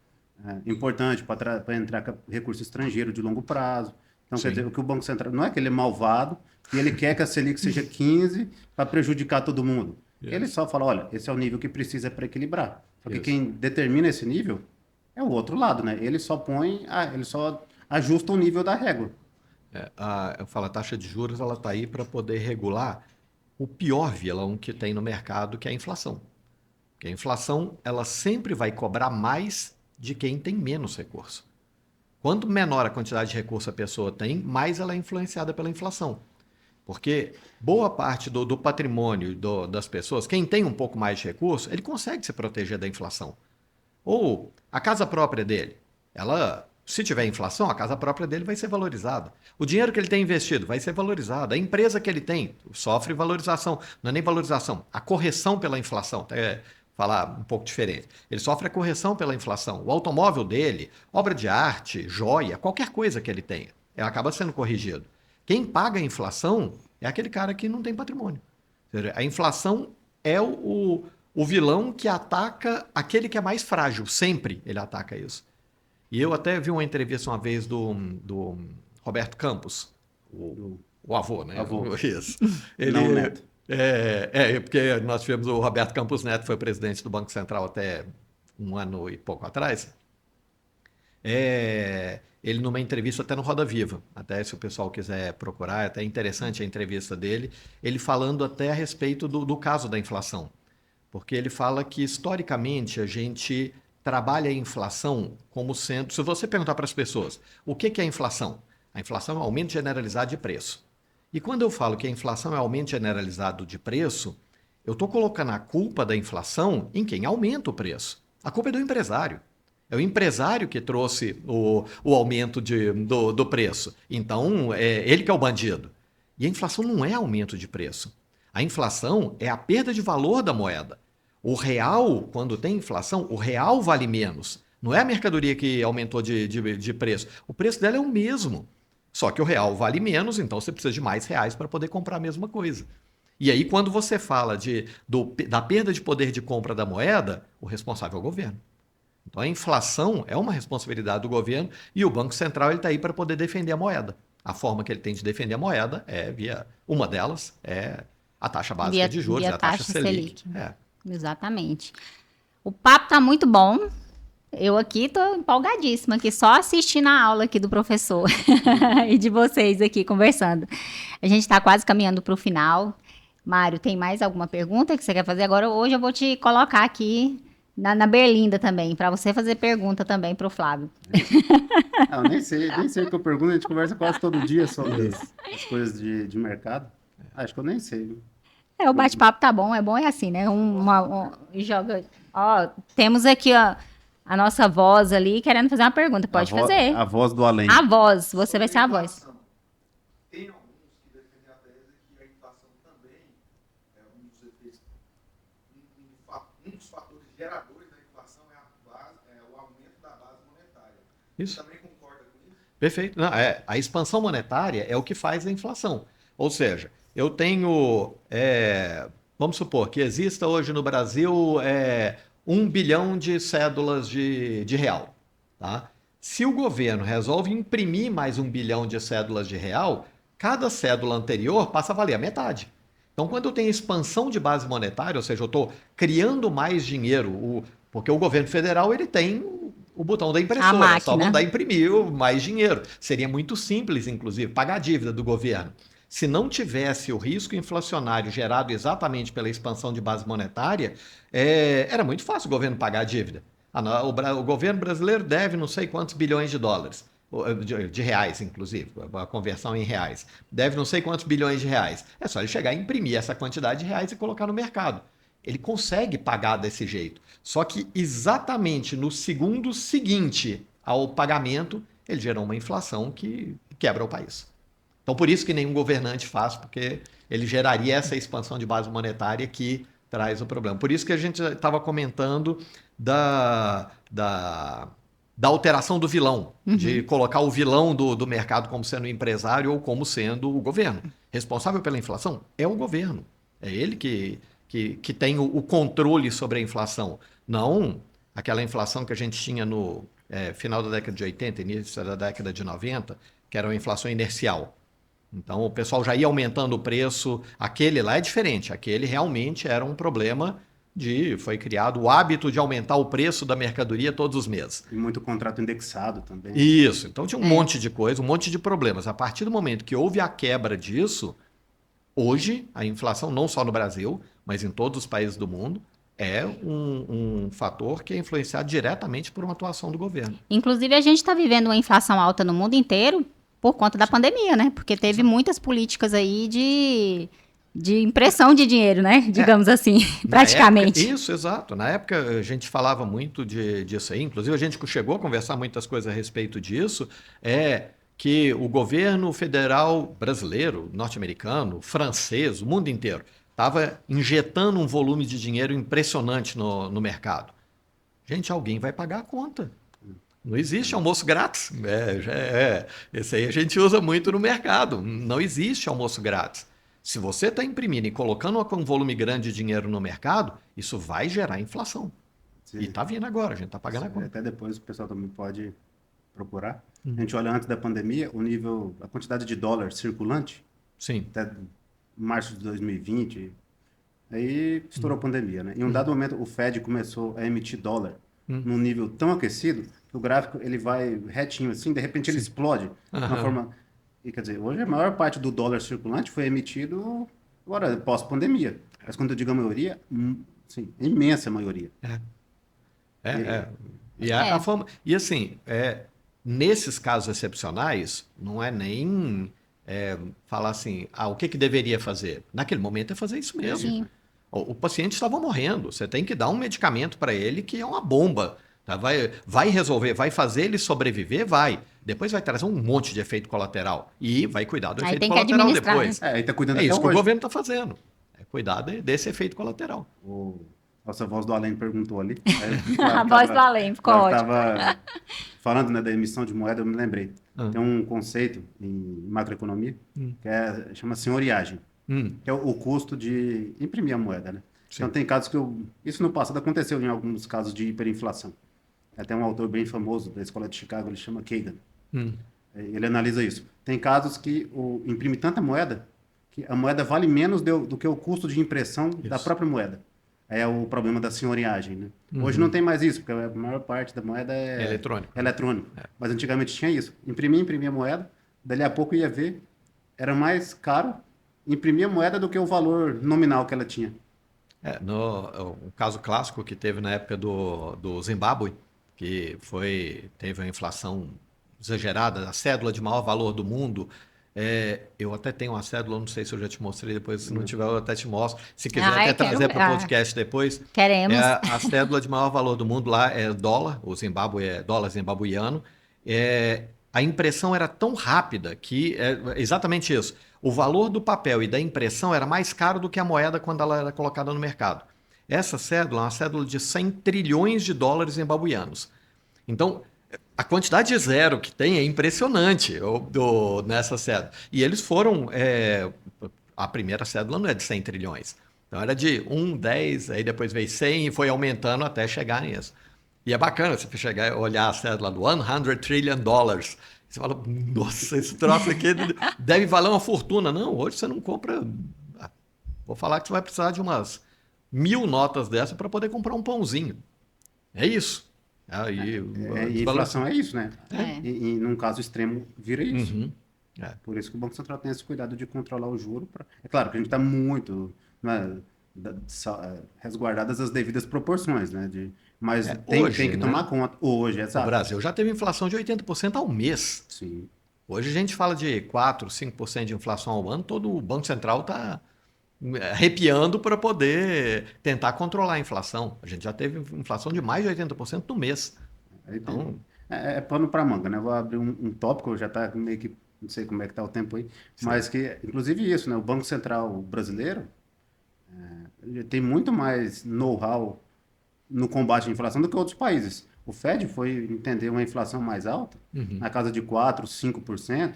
importante para entrar recurso estrangeiro de longo prazo. Então, quer dizer, o que o Banco Central... Não é que ele é malvado e ele quer que a Selic seja 15 para prejudicar todo mundo. Ele só fala, olha, esse é o nível que precisa para equilibrar. Só que quem determina esse nível é o outro lado, né? Ele só ajusta o nível da régua. Eu falo, a taxa de juros ela está aí para poder regular o pior vilão que tem no mercado, que é a inflação. Porque a inflação ela sempre vai cobrar mais de quem tem menos recurso. Quanto menor a quantidade de recurso a pessoa tem, mais ela é influenciada pela inflação. Porque boa parte do patrimônio das pessoas, quem tem um pouco mais de recurso, ele consegue se proteger da inflação. Ou a casa própria dele, se tiver inflação, a casa própria dele vai ser valorizada. O dinheiro que ele tem investido vai ser valorizado. A empresa que ele tem sofre valorização. Não é nem valorização, a correção pela inflação. Até falar um pouco diferente. Ele sofre a correção pela inflação. O automóvel dele, obra de arte, joia, qualquer coisa que ele tenha, acaba sendo corrigido. Quem paga a inflação é aquele cara que não tem patrimônio. Ou seja, a inflação é o vilão que ataca aquele que é mais frágil. Sempre ele ataca isso. E eu até vi uma entrevista uma vez do Roberto Campos, o avô, né? Avô. Isso. Não, Neto. Porque nós tivemos o Roberto Campos Neto, foi presidente do Banco Central até um ano e pouco atrás. Ele numa entrevista até no Roda Viva, até se o pessoal quiser procurar, é até interessante a entrevista dele, ele falando até a respeito do caso da inflação. Porque ele fala que, historicamente, a gente trabalha a inflação como sendo... Se você perguntar para as pessoas, o que é a inflação? A inflação é o aumento generalizado de preço. E quando eu falo que a inflação é aumento generalizado de preço, eu estou colocando a culpa da inflação em quem aumenta o preço. A culpa é do empresário. É o empresário que trouxe o aumento do preço. Então, é ele que é o bandido. E a inflação não é aumento de preço. A inflação é a perda de valor da moeda. O real, quando tem inflação, o real vale menos. Não é a mercadoria que aumentou de preço. O preço dela é o mesmo. Só que o real vale menos, então você precisa de mais reais para poder comprar a mesma coisa. E aí, quando você fala da perda de poder de compra da moeda, o responsável é o governo. Então, a inflação é uma responsabilidade do governo e o Banco Central está aí para poder defender a moeda. A forma que ele tem de defender a moeda uma delas é a taxa básica de juros, a taxa Selic. Exatamente. O papo está muito bom. Eu aqui estou empolgadíssima, aqui, só assistindo a aula aqui do professor e de vocês aqui conversando. A gente está quase caminhando para o final. Mário, tem mais alguma pergunta que você quer fazer? Agora, hoje eu vou te colocar aqui na berlinda também, para você fazer pergunta também para o Flávio. Eu nem sei o que eu pergunto, a gente conversa quase todo dia sobre as coisas de mercado. Acho que eu nem sei. O bate-papo tá bom, é assim, né? Joga. Ó, temos aqui, ó, a nossa voz ali querendo fazer uma pergunta. Pode fazer. A voz do além. A voz, você vai ser a voz. Tem alguns que defendem a tese que a inflação também é um dos efeitos, um dos fatores geradores da inflação é o aumento da base monetária. Isso. Você também concorda com isso? Perfeito. Não, a expansão monetária é o que faz a inflação. Ou seja, eu tenho, vamos supor que exista hoje no Brasil 1 bilhão de cédulas de real. Tá? Se o governo resolve imprimir mais 1 bilhão de cédulas de real, cada cédula anterior passa a valer a metade. Então, quando eu tenho expansão de base monetária, ou seja, eu estou criando mais dinheiro, porque o governo federal ele tem o botão da impressora, só mandar imprimir mais dinheiro. Seria muito simples, inclusive, pagar a dívida do governo. Se não tivesse o risco inflacionário gerado exatamente pela expansão de base monetária, era muito fácil o governo pagar a dívida. O governo brasileiro deve não sei quantos bilhões de dólares, de reais, inclusive, a conversão em reais. Deve não sei quantos bilhões de reais. É só ele chegar e imprimir essa quantidade de reais e colocar no mercado. Ele consegue pagar desse jeito. Só que exatamente no segundo seguinte ao pagamento, ele gerou uma inflação que quebra o país. Então, por isso que nenhum governante faz, porque ele geraria essa expansão de base monetária que traz o problema. Por isso que a gente estava comentando da alteração do vilão, de colocar o vilão do mercado como sendo o empresário ou como sendo o governo. Responsável pela inflação é o governo. É ele que tem o controle sobre a inflação. Não aquela inflação que a gente tinha no final da década de 80, início da década de 90, que era uma inflação inercial. Então, o pessoal já ia aumentando o preço. Aquele lá é diferente. Aquele realmente era um problema foi criado o hábito de aumentar o preço da mercadoria todos os meses. E muito contrato indexado também. Isso. Então, tinha um monte de coisa, um monte de problemas. A partir do momento que houve a quebra disso, hoje, a inflação, não só no Brasil, mas em todos os países do mundo, é um fator que é influenciado diretamente por uma atuação do governo. Inclusive, a gente está vivendo uma inflação alta no mundo inteiro por conta da pandemia, né? Porque teve muitas políticas aí de impressão de dinheiro, né? Digamos assim, praticamente. Época, isso, exato. Na época a gente falava muito disso aí, inclusive a gente chegou a conversar muitas coisas a respeito disso, que o governo federal brasileiro, norte-americano, francês, o mundo inteiro, estava injetando um volume de dinheiro impressionante no mercado. Gente, alguém vai pagar a conta. Não existe almoço grátis. Esse aí a gente usa muito no mercado. Não existe almoço grátis. Se você está imprimindo e colocando um volume grande de dinheiro no mercado, isso vai gerar inflação. Sim. E está vindo agora, a gente está pagando a conta. Até depois o pessoal também pode procurar. A gente olha antes da pandemia, a quantidade de dólar circulante, sim, até março de 2020, aí estourou a pandemia, né? Em um dado momento, o Fed começou a emitir dólar num nível tão aquecido que o gráfico ele vai retinho assim, de repente ele explode de uma forma... E, quer dizer, hoje a maior parte do dólar circulante foi emitido agora, pós-pandemia. Mas quando eu digo a maioria, sim, a imensa maioria. E assim, nesses casos excepcionais, não é nem falar assim, o que deveria fazer? Naquele momento é fazer isso mesmo. Sim. O paciente estava morrendo, você tem que dar um medicamento para ele que é uma bomba. Tá? Vai resolver, vai fazer ele sobreviver, vai. Depois vai trazer um monte de efeito colateral. E vai cuidar do efeito colateral depois. Aí tá cuidando isso que o governo está fazendo. É cuidar desse efeito colateral. Nossa voz do além perguntou ali. A voz do além, ficou ótimo. Estava falando, né, da emissão de moeda, eu me lembrei. Tem um conceito em macroeconomia que chama senhoriagem, que é o custo de imprimir a moeda, né? Então tem casos que isso no passado aconteceu em alguns casos de hiperinflação. Até um autor bem famoso da Escola de Chicago, ele chama Kagan. Ele analisa isso. Tem casos que imprime tanta moeda que a moeda vale menos do que o custo de impressão da própria moeda. É o problema da senhoriagem, né? Hoje não tem mais isso, porque a maior parte da moeda é eletrônico. Mas antigamente tinha isso. Imprimia a moeda, dali a pouco ia ver, era mais caro imprimir a moeda do que o valor nominal que ela tinha. O caso clássico que teve na época do Zimbábue, que teve uma inflação exagerada, a cédula de maior valor do mundo. Eu até tenho uma cédula, não sei se eu já te mostrei depois, se não tiver eu até te mostro. Se quiser até trazer para o podcast depois. Queremos. A cédula de maior valor do mundo lá é dólar, o Zimbábue é dólar zimbabuiano. A impressão era tão rápida que exatamente isso. O valor do papel e da impressão era mais caro do que a moeda quando ela era colocada no mercado. Essa cédula é uma cédula de 100 trilhões de dólares zimbabuianos. Então, a quantidade de zero que tem é impressionante nessa cédula. E eles foram... a primeira cédula não é de 100 trilhões. Então, era de 1, 10, aí depois veio 100 e foi aumentando até chegar nisso. E é bacana você chegar e olhar a cédula do 100 trillion dollars. Você fala, nossa, esse troço aqui deve valer uma fortuna. Não, hoje você não compra... Vou falar que você vai precisar de umas 1000 notas dessa para poder comprar um pãozinho. É isso. E inflação é isso, né? E num caso extremo, vira isso. Por isso que o Banco Central tem esse cuidado de controlar o juro. É claro que a gente está muito resguardadas as devidas proporções, né? Mas tem que tomar conta. Hoje, exato. O Brasil já teve inflação de 80% ao mês. Sim. Hoje a gente fala de 4%, 5% de inflação ao ano, todo o Banco Central está arrepiando para poder tentar controlar a inflação. A gente já teve inflação de mais de 80% no mês. Então, é pano para manga, né? Vou abrir um tópico, já está meio que, não sei como é que está o tempo aí, mas que, inclusive isso, né? O Banco Central brasileiro tem muito mais know-how no combate à inflação do que outros países. O Fed foi entender uma inflação mais alta, na casa de 4%, 5%,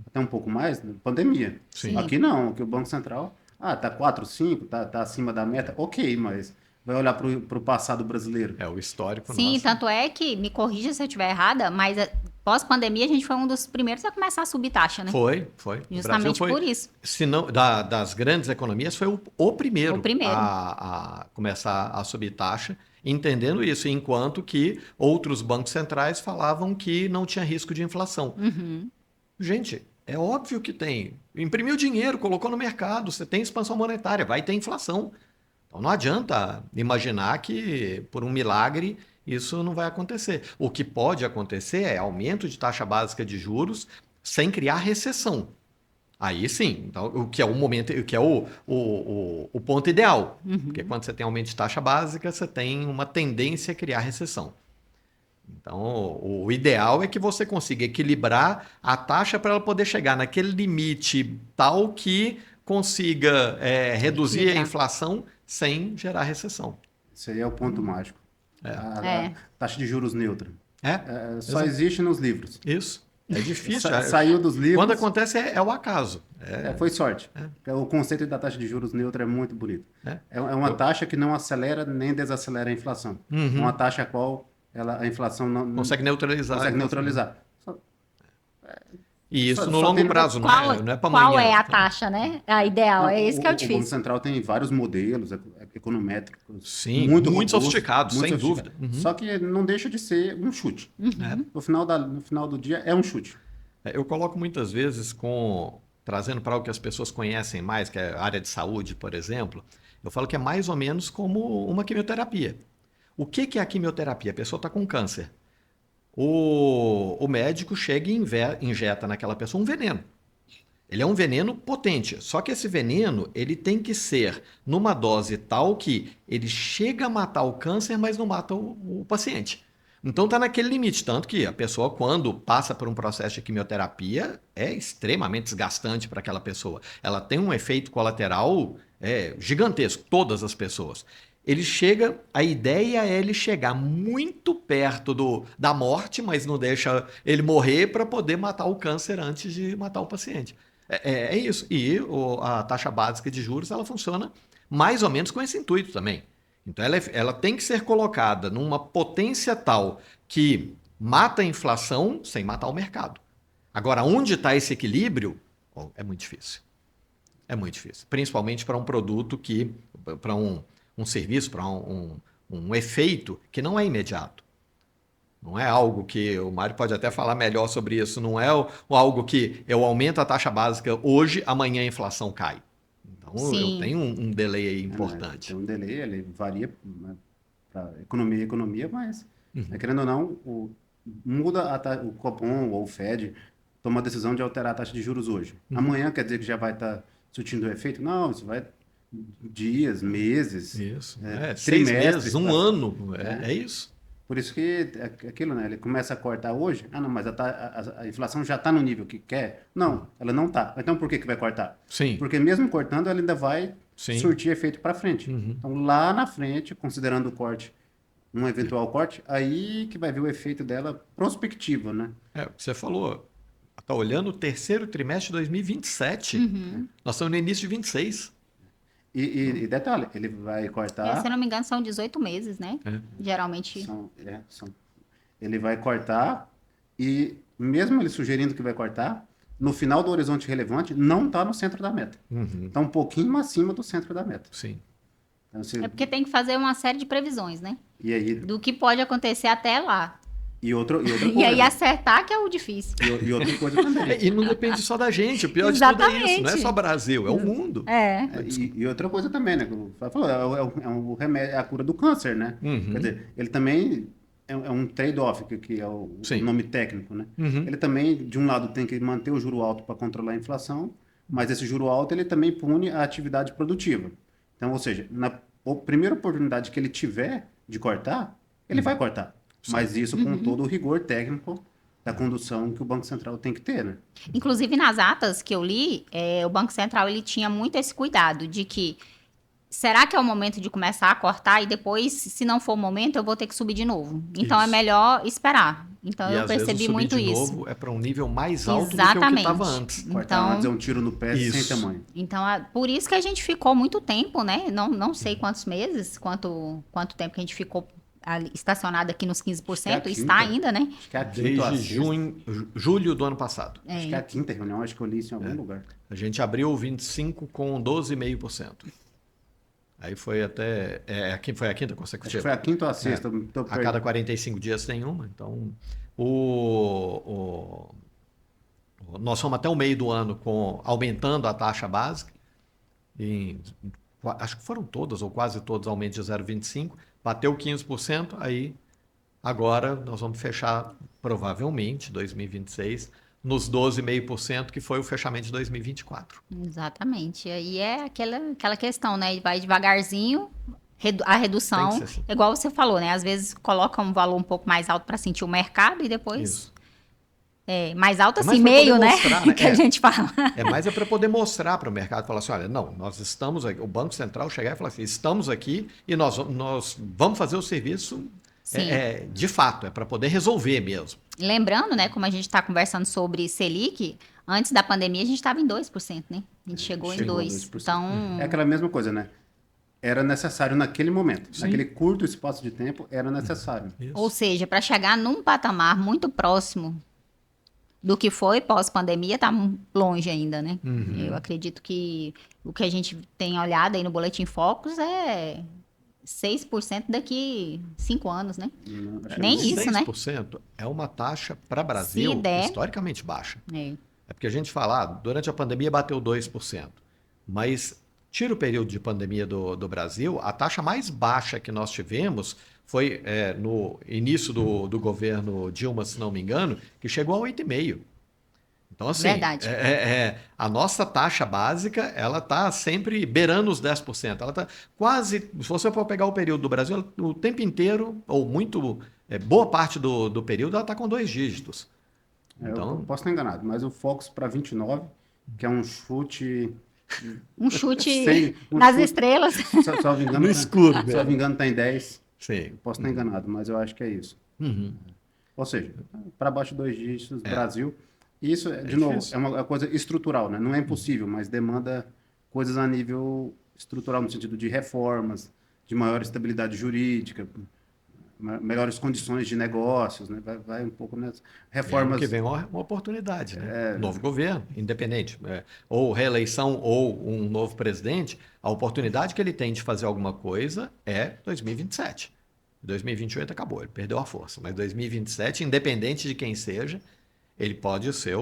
até um pouco mais, na pandemia. Sim. Aqui não, aqui o Banco Central, tá 4, 5, tá acima da meta, ok, mas vai olhar para o passado brasileiro. O histórico. Sim, nosso. Tanto é que, me corrija se eu estiver errada, mas pós-pandemia a gente foi um dos primeiros a começar a subir taxa, né? Foi. Justamente por isso. Se não, das grandes economias, foi o primeiro a começar a subir taxa, entendendo isso, enquanto que outros bancos centrais falavam que não tinha risco de inflação. Gente, é óbvio que tem. Imprimiu dinheiro, colocou no mercado, você tem expansão monetária, vai ter inflação. Então não adianta imaginar que, por um milagre, isso não vai acontecer. O que pode acontecer é aumento de taxa básica de juros sem criar recessão. Aí sim, então, o que é o momento, o que é o ponto ideal. Porque quando você tem aumento de taxa básica, você tem uma tendência a criar recessão. Então, o ideal é que você consiga equilibrar a taxa para ela poder chegar naquele limite tal que consiga reduzir a inflação sem gerar recessão. Esse aí é o ponto mágico. A taxa de juros neutra. Só Exato. existe nos livros. Isso. É difícil. Saiu dos livros. Quando acontece é o acaso. Foi sorte. O conceito da taxa de juros neutra é muito bonito. É uma taxa que não acelera nem desacelera a inflação. É uma taxa a qual a inflação não consegue neutralizar. Consegue neutralizar. E isso no longo prazo, não é para amanhã. Qual é a taxa, né? A ideal, é esse que é o difícil. O Banco Central tem vários modelos econométricos. Sim, muito sofisticados, sem dúvida. Só que não deixa de ser um chute. No final do dia, é um chute. Eu coloco muitas vezes trazendo para algo que as pessoas conhecem mais, que é a área de saúde, por exemplo, eu falo que é mais ou menos como uma quimioterapia. O que é a quimioterapia? A pessoa está com câncer. O médico chega e injeta naquela pessoa um veneno. Ele é um veneno potente, só que esse veneno ele tem que ser numa dose tal que ele chega a matar o câncer, mas não mata o paciente. Então está naquele limite, tanto que a pessoa, quando passa por um processo de quimioterapia, é extremamente desgastante para aquela pessoa. Ela tem um efeito colateral gigantesco, todas as pessoas. A ideia é ele chegar muito perto da morte, mas não deixa ele morrer para poder matar o câncer antes de matar o paciente. É isso. E a taxa básica de juros ela funciona mais ou menos com esse intuito também. Então ela tem que ser colocada numa potência tal que mata a inflação sem matar o mercado. Agora, onde está esse equilíbrio? É muito difícil. É muito difícil. Principalmente para um produto para um serviço, para um efeito que não é imediato. Não é algo que, o Mário pode até falar melhor sobre isso, não é algo que eu aumento a taxa básica hoje, amanhã a inflação cai. Então eu tenho um delay aí importante. Tem um delay, ele varia para economia, mas querendo ou não, muda o Copom ou o Fed toma a decisão de alterar a taxa de juros hoje. Amanhã quer dizer que já vai estar surtindo o efeito? Não, isso vai dias, meses, isso. 6 meses, um ano, é isso. Por isso que aquilo, né? Ele começa a cortar hoje. Não, mas a inflação já está no nível que quer. Não, ela não está. Então por que vai cortar? Sim. Porque mesmo cortando, ela ainda vai surtir efeito para frente. Então lá na frente, considerando o corte, um eventual corte, aí que vai ver o efeito dela prospectivo, né? O que você falou. Está olhando o terceiro trimestre de 2027. Nós estamos no início de 26. E detalhe, ele vai cortar... se eu não me engano, são 18 meses, né? Geralmente... Ele vai cortar e, mesmo ele sugerindo que vai cortar, no final do horizonte relevante, não está no centro da meta. Está um pouquinho acima do centro da meta. Sim. Então, É porque tem que fazer uma série de previsões, né? E aí... Do que pode acontecer até lá. E outra coisa. E aí acertar que é o difícil. E outra coisa também. E não depende só da gente. O pior de tudo é isso. Não é só Brasil, é o mundo. E outra coisa também, né? É o remédio, é a cura do câncer, né? Quer dizer, ele também é um trade-off, que é o nome técnico, né? Ele também, de um lado, tem que manter o juro alto para controlar a inflação, mas esse juro alto ele também pune a atividade produtiva. Então, ou seja, na primeira oportunidade que ele tiver de cortar, ele vai cortar. Mas isso com todo o rigor técnico da condução que o Banco Central tem que ter, né? Inclusive, nas atas que eu li, o Banco Central ele tinha muito esse cuidado de que será que é o momento de começar a cortar e depois, se não for o momento, eu vou ter que subir de novo. Então, é melhor esperar. Então, eu percebi muito isso. Subir de novo é para um nível mais alto do que o que estava antes. Cortar antes é um tiro no pé sem tamanho. Então, por isso que a gente ficou muito tempo, né? Não sei quantos meses, quanto tempo que a gente ficou estacionado aqui nos 15%, está ainda, né? Acho que é a quinta. Desde julho do ano passado. Acho que é a quinta reunião, acho que eu li isso em algum lugar. A gente abriu 25 com 12,5%. Aí foi até... foi a quinta consecutiva? Acho que foi a quinta ou a sexta. A cada 45 dias tem uma. Então, nós fomos até o meio do ano aumentando a taxa básica. Acho que foram todas, ou quase todas, aumento de 0,25%. Bateu 15%, aí agora nós vamos fechar, provavelmente, 2026, nos 12,5%, que foi o fechamento de 2024. Exatamente. Aí é aquela questão, né? Vai devagarzinho, a redução, Tem que ser assim. igual você falou, né? Às vezes coloca um valor um pouco mais alto para sentir o mercado e depois... Isso. Mais alto É assim, mais pra meio, poder né? mostrar, né? Que a gente fala. É para poder mostrar para o mercado, falar assim, olha, não, nós estamos aqui, o Banco Central chegar e falar assim, estamos aqui e nós vamos fazer o serviço Sim. De fato, é para poder resolver mesmo. Lembrando, né, como a gente está conversando sobre Selic, antes da pandemia a gente estava em 2%, né? A gente chegou em 2%. Então... É aquela mesma coisa, né? Era necessário naquele momento. Sim. Naquele curto espaço de tempo, era necessário. Isso. Ou seja, para chegar num patamar muito próximo do que foi pós-pandemia, está longe ainda, né? Uhum. Eu acredito que o que a gente tem olhado aí no Boletim Focus é 6% daqui 5 anos, né? Nem isso, né? 6% é uma taxa para o Brasil historicamente baixa. É porque a gente fala, durante a pandemia bateu 2%, mas tira o período de pandemia do Brasil, a taxa mais baixa que nós tivemos foi no início do governo Dilma, se não me engano, que chegou a 8,5%. Então, assim, verdade. A nossa taxa básica, ela está sempre beirando os 10%. Ela está quase, se você for pegar o período do Brasil, o tempo inteiro, ou boa parte do período, ela está com 2 dígitos. Então... Eu posso estar enganado, mas o Focus para 29, que é um chute... nas estrelas. Só me engano, no escuro. Só me engano, está em 10. Sim. Eu posso estar enganado, mas eu acho que é isso. Uhum. Ou seja, para baixo de 2 dígitos, Brasil. Isso, de novo, é uma coisa estrutural, né? Não é impossível, mas demanda coisas a nível estrutural, no sentido de reformas, de maior estabilidade jurídica, melhores condições de negócios, né? Vai um pouco nessa reformas. Que vem uma oportunidade, né? Novo governo, independente, ou reeleição ou um novo presidente, a oportunidade que ele tem de fazer alguma coisa é 2027. 2028 acabou, ele perdeu a força, mas 2027, independente de quem seja, ele pode ser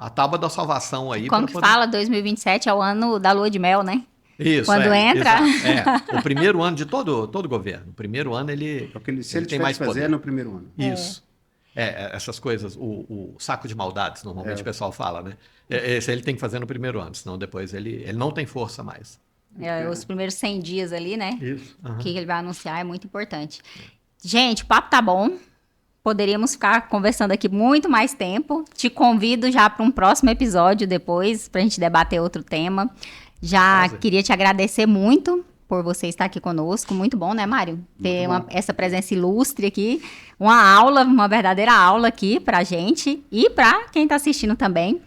a tábua da salvação aí. Como que fala, 2027 é o ano da lua de mel, né? Isso, quando entra. O primeiro ano de todo governo. O primeiro ano se ele tem mais fazer poder. É no primeiro ano. Isso. Essas coisas, o saco de maldades, normalmente o pessoal fala, né? Esse ele tem que fazer no primeiro ano, senão depois ele não tem força mais. Os primeiros 100 dias ali, né? Isso. O que ele vai anunciar é muito importante. Gente, o papo tá bom. Poderíamos ficar conversando aqui muito mais tempo. Te convido já para um próximo episódio depois, para a gente debater outro tema. Já queria te agradecer muito por você estar aqui conosco. Muito bom, né, Mário? Ter essa presença ilustre aqui. Uma aula, uma verdadeira aula aqui para a gente e para quem está assistindo também.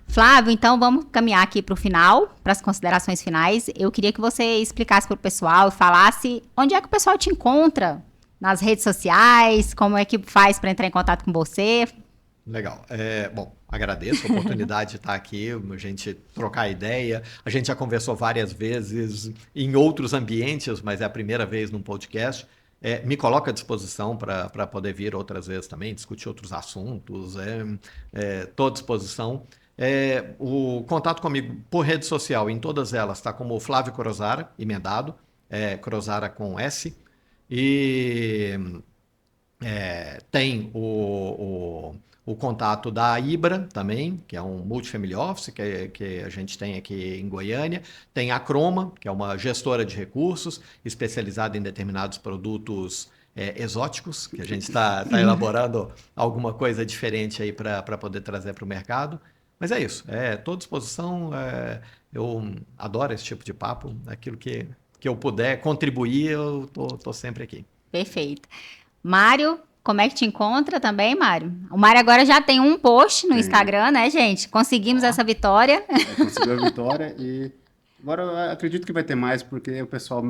Flávio, então vamos caminhar aqui para o final, para as considerações finais. Eu queria que você explicasse para o pessoal e falasse onde é que o pessoal te encontra nas redes sociais, como é que faz para entrar em contato com você. Legal. Bom, agradeço a oportunidade de estar aqui, a gente trocar ideia. A gente já conversou várias vezes em outros ambientes, mas é a primeira vez num podcast. Me coloco à disposição para poder vir outras vezes também, discutir outros assuntos. Estou à disposição. O contato comigo por rede social, em todas elas, está como Flávio Crozara, emendado, Crozara com S. E tem o contato da Ibra também, que é um multifamily office que a gente tem aqui em Goiânia. Tem a Croma, que é uma gestora de recursos especializada em determinados produtos exóticos, que a gente está elaborando alguma coisa diferente aí para poder trazer para o mercado. Mas é isso, estou à disposição, eu adoro esse tipo de papo, aquilo que eu puder contribuir, eu tô sempre aqui. Perfeito. Mário, como é que te encontra também, Mário? O Mário agora já tem um post no Instagram, né, gente? Conseguimos essa vitória. Conseguiu a vitória e agora eu acredito que vai ter mais, porque o pessoal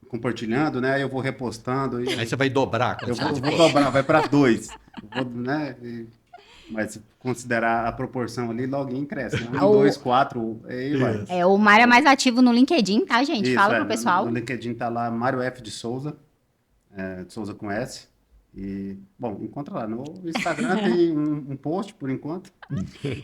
compartilhando, né? Eu vou repostando. Aí você vai dobrar. Eu vou dobrar, vai para 2. Né? Mas se considerar a proporção ali, login cresce. 1, 2, 4, aí vai. O Mário é mais ativo no LinkedIn, tá, gente? Isso, fala pro pessoal. No LinkedIn tá lá Mário F. de Souza, de Souza com S. E, bom, encontra lá. No Instagram tem um post, por enquanto.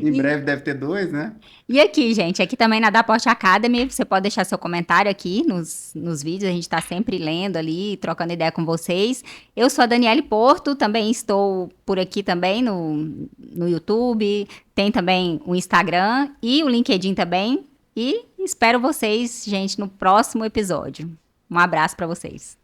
Em breve deve ter 2, né? E aqui, gente, aqui também na Daport Academy, você pode deixar seu comentário aqui nos vídeos, a gente está sempre lendo ali, trocando ideia com vocês. Eu sou a Daniele Porto, também estou por aqui também no YouTube, tem também o Instagram e o LinkedIn também. E espero vocês, gente, no próximo episódio. Um abraço para vocês.